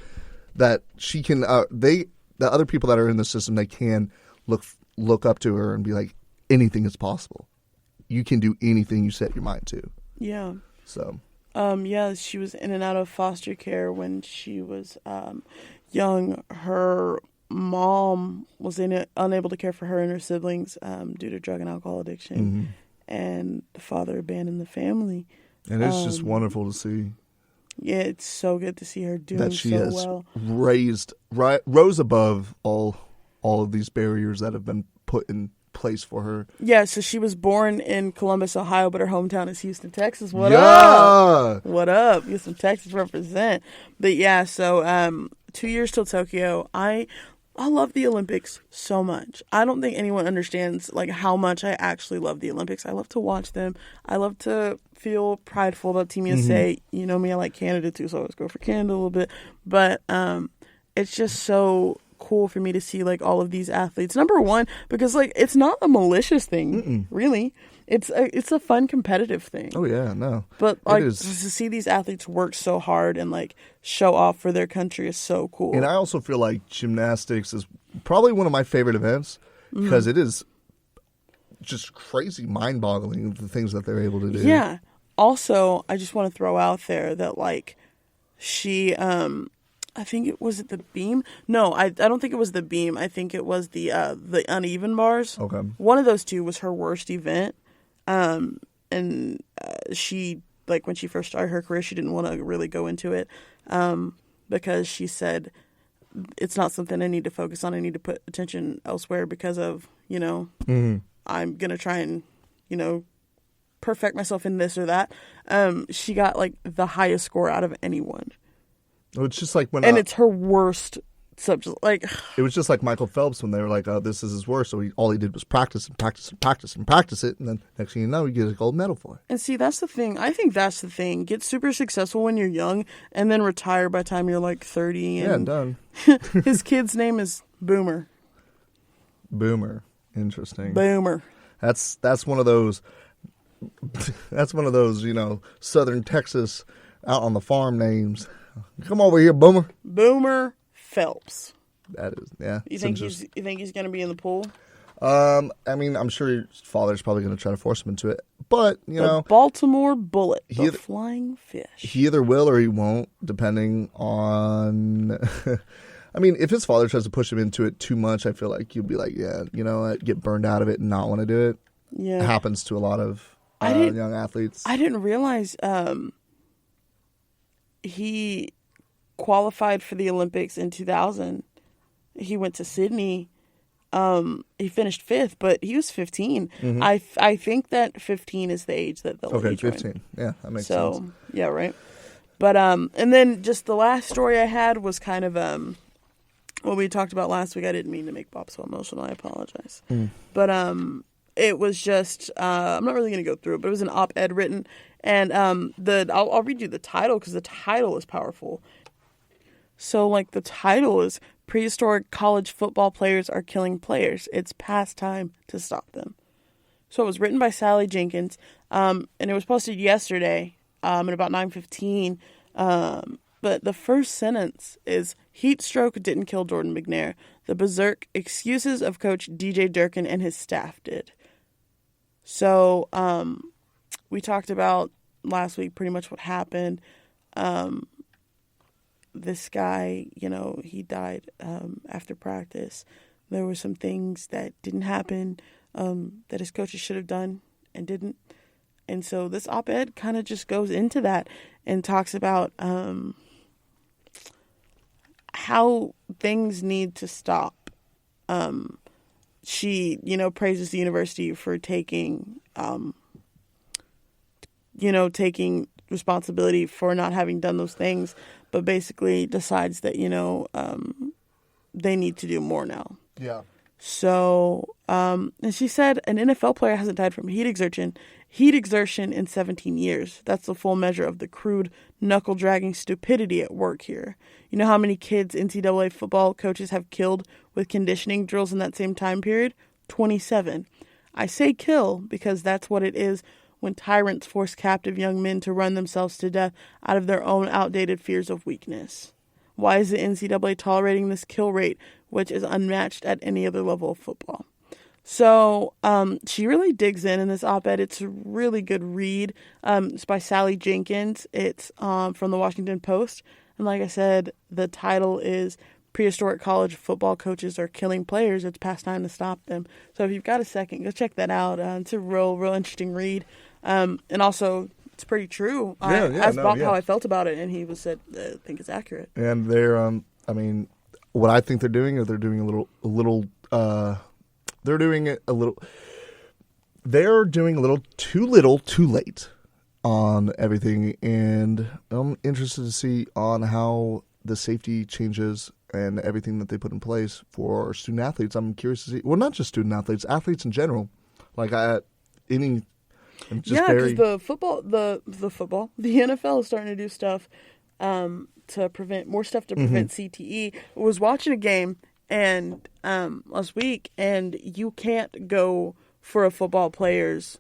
that she can. The other people that are in the system, they can look up to her and be like, anything is possible. You can do anything you set your mind to. Yeah. So. Yeah, she was in and out of foster care when she was young. Her mom was unable to care for her and her siblings due to drug and alcohol addiction, and the father abandoned the family. And it's just wonderful to see. Yeah, it's so good to see her doing that she so has well. Rose above all all of these barriers that have been put in place for her. Yeah, so she was born in Columbus, Ohio, but her hometown is Houston, Texas. What up? What up? Houston, Texas represent. But yeah, so 2 years till Tokyo. I love the Olympics so much. I don't think anyone understands like how much I actually love the Olympics. I love to watch them. I love to feel prideful about Team USA. You know me, I like Canada too, so I always go for Canada a little bit. But it's just so cool for me to see like all of these athletes. Number one, because like it's not a malicious thing, really. It's a fun competitive thing. Oh yeah, no. But like to see these athletes work so hard and like show off for their country is so cool. And I also feel like gymnastics is probably one of my favorite events because it is just crazy, mind-boggling the things that they're able to do. Yeah. Also, I just want to throw out there that like she I think it was the beam. No, I don't think it was the beam. I think it was the uneven bars. Okay. One of those two was her worst event. And she, like, when she first started her career, she didn't want to really go into it because she said, it's not something I need to focus on. I need to put attention elsewhere because of, you know, I'm going to try and, you know, perfect myself in this or that. She got, like, the highest score out of anyone. It's just like when... And it's her worst subject. Like, it was just like Michael Phelps when they were like, oh, this is his worst. So all he did was practice and practice and practice and practice it. And then next thing you know, he gets a gold medal for it. And see, that's the thing. I think that's the thing. Get super successful when you're young and then retire by the time you're like 30. And done. His kid's name is Boomer. Boomer. Interesting. Boomer. That's one of those... That's one of those, you know, Southern Texas out on the farm names. Come over here, Boomer. Boomer Phelps. That is, yeah. You think he's going to be in the pool? I mean, I'm sure his father's probably going to try to force him into it, but you know, Baltimore Bullet, the flying fish. He either will or he won't, depending on. I mean, if his father tries to push him into it too much, I feel like you'd be like, yeah, you know what, get burned out of it and not want to do it. Yeah, it happens to a lot of young athletes. I didn't realize he qualified for the Olympics in 2000. He went to Sydney. He finished 5th, but he was 15. Mm-hmm. I think that 15 is the age that they'll let you join. 15. Yeah, that makes sense. So, yeah, right. But and then just the last story I had was kind of what we talked about last week. I didn't mean to make Bob so emotional. I apologize. But it was just I'm not really going to go through it, but it was an op-ed written, and I'll read you the title because the title is powerful. So, like, the title is Prehistoric College Football Players Are Killing Players. It's past time to stop them. So it was written by Sally Jenkins, and it was posted yesterday at about 9:15. But the first sentence is, heat stroke didn't kill Jordan McNair. The berserk excuses of Coach DJ Durkin and his staff did. So we talked about last week pretty much what happened. This guy, you know, he died after practice. There were some things that didn't happen that his coaches should have done and didn't. And so this op-ed kind of just goes into that and talks about how things need to stop. She, you know, praises the university for taking responsibility for not having done those things, but basically decides that, you know, they need to do more now. Yeah. So, and she said an NFL player hasn't died from heat exertion in 17 years. That's the full measure of the crude, knuckle-dragging stupidity at work here. You know how many kids NCAA football coaches have killed with conditioning drills in that same time period? 27. I say kill because that's what it is when tyrants force captive young men to run themselves to death out of their own outdated fears of weakness. Why is the NCAA tolerating this kill rate, which is unmatched at any other level of football? So she really digs in this op-ed. It's a really good read. It's by Sally Jenkins. It's from the Washington Post. And like I said, the title is Prehistoric College Football Coaches Are Killing Players. It's past time to stop them. So if you've got a second, go check that out. It's a real interesting read. And also, it's pretty true. I asked Bob how I felt about it, and he said, I think it's accurate. And they're, I mean, what I think they're doing is they're doing a little they're doing it a little. They're doing a little, too late on everything, and I'm interested to see on how the safety changes and everything that they put in place for student athletes. I'm curious to see. Well, not just student athletes, athletes in general. Like any. Because the football, the NFL is starting to do stuff to prevent CTE. I was watching a game and last week, and you can't go for a football player's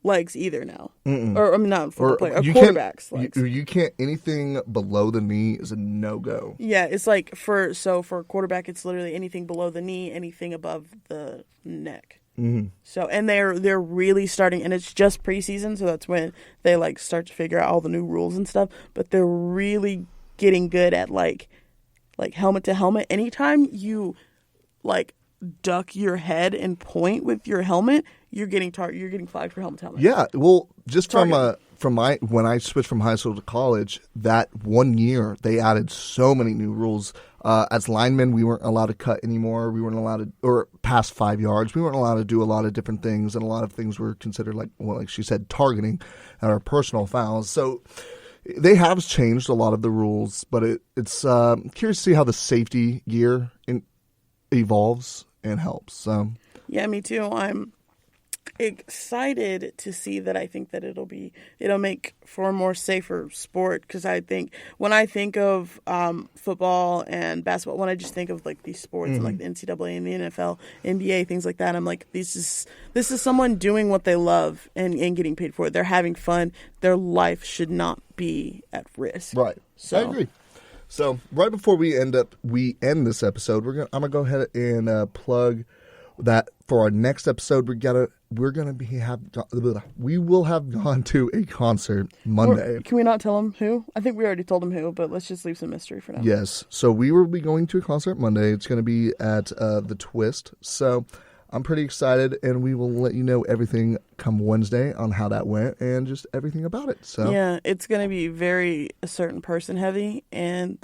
legs either now. Or I mean, not football player, a quarterback's legs. You can't, anything below the knee is a no-go. Yeah, it's like for a quarterback, it's literally anything below the knee, anything above the neck. Mm-hmm. So, and they're really starting, and it's just preseason, so that's when they like start to figure out all the new rules and stuff. But they're really getting good at like helmet to helmet. Anytime you like duck your head and point with your helmet, you're getting flagged for helmet to helmet. Yeah, well, just from when I switched from high school to college, that 1 year they added so many new rules. As linemen, we weren't allowed to cut anymore. We weren't allowed to, or past 5 yards. We weren't allowed to do a lot of different things, and a lot of things were considered like she said, targeting and our personal fouls. So they have changed a lot of the rules, but it's curious to see how the safety gear evolves and helps. So yeah, me too. I'm excited to see that. I think that it'll make for a more safer sport, because I think when I think of football and basketball, when I just think of like these sports and like the NCAA and the NFL, NBA, things like that, I'm like, this is someone doing what they love and getting paid for it. They're having fun. Their life should not be at risk. Right. So, I agree. So right before we end this episode, I'm gonna go ahead and plug that for our next episode. We will have gone to a concert Monday. Can we not tell them who? I think we already told them who, but let's just leave some mystery for now. Yes. So we will be going to a concert Monday. It's going to be at the Twist. So I'm pretty excited, and we will let you know everything come Wednesday on how that went and just everything about it. So yeah, it's going to be very a certain person heavy, and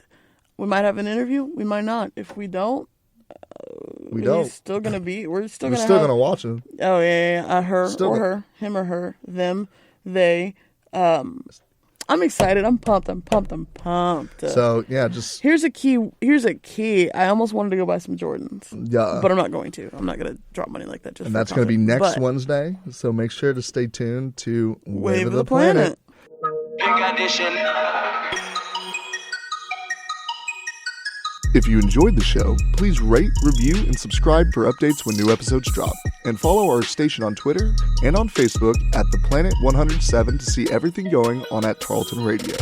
we might have an interview. We might not. If we don't, we're still going to watch him. Oh yeah. Her, him or her, them, they. I'm excited. I'm pumped. So yeah, just here's a key. I almost wanted to go buy some Jordans. Yeah, but I'm not going to. I'm not going to drop money like that. And that's going to be next Wednesday. So make sure to stay tuned to Wave of the Planet. If you enjoyed the show, please rate, review, and subscribe for updates when new episodes drop. And follow our station on Twitter and on Facebook at The Planet 107 to see everything going on at Tarleton Radio.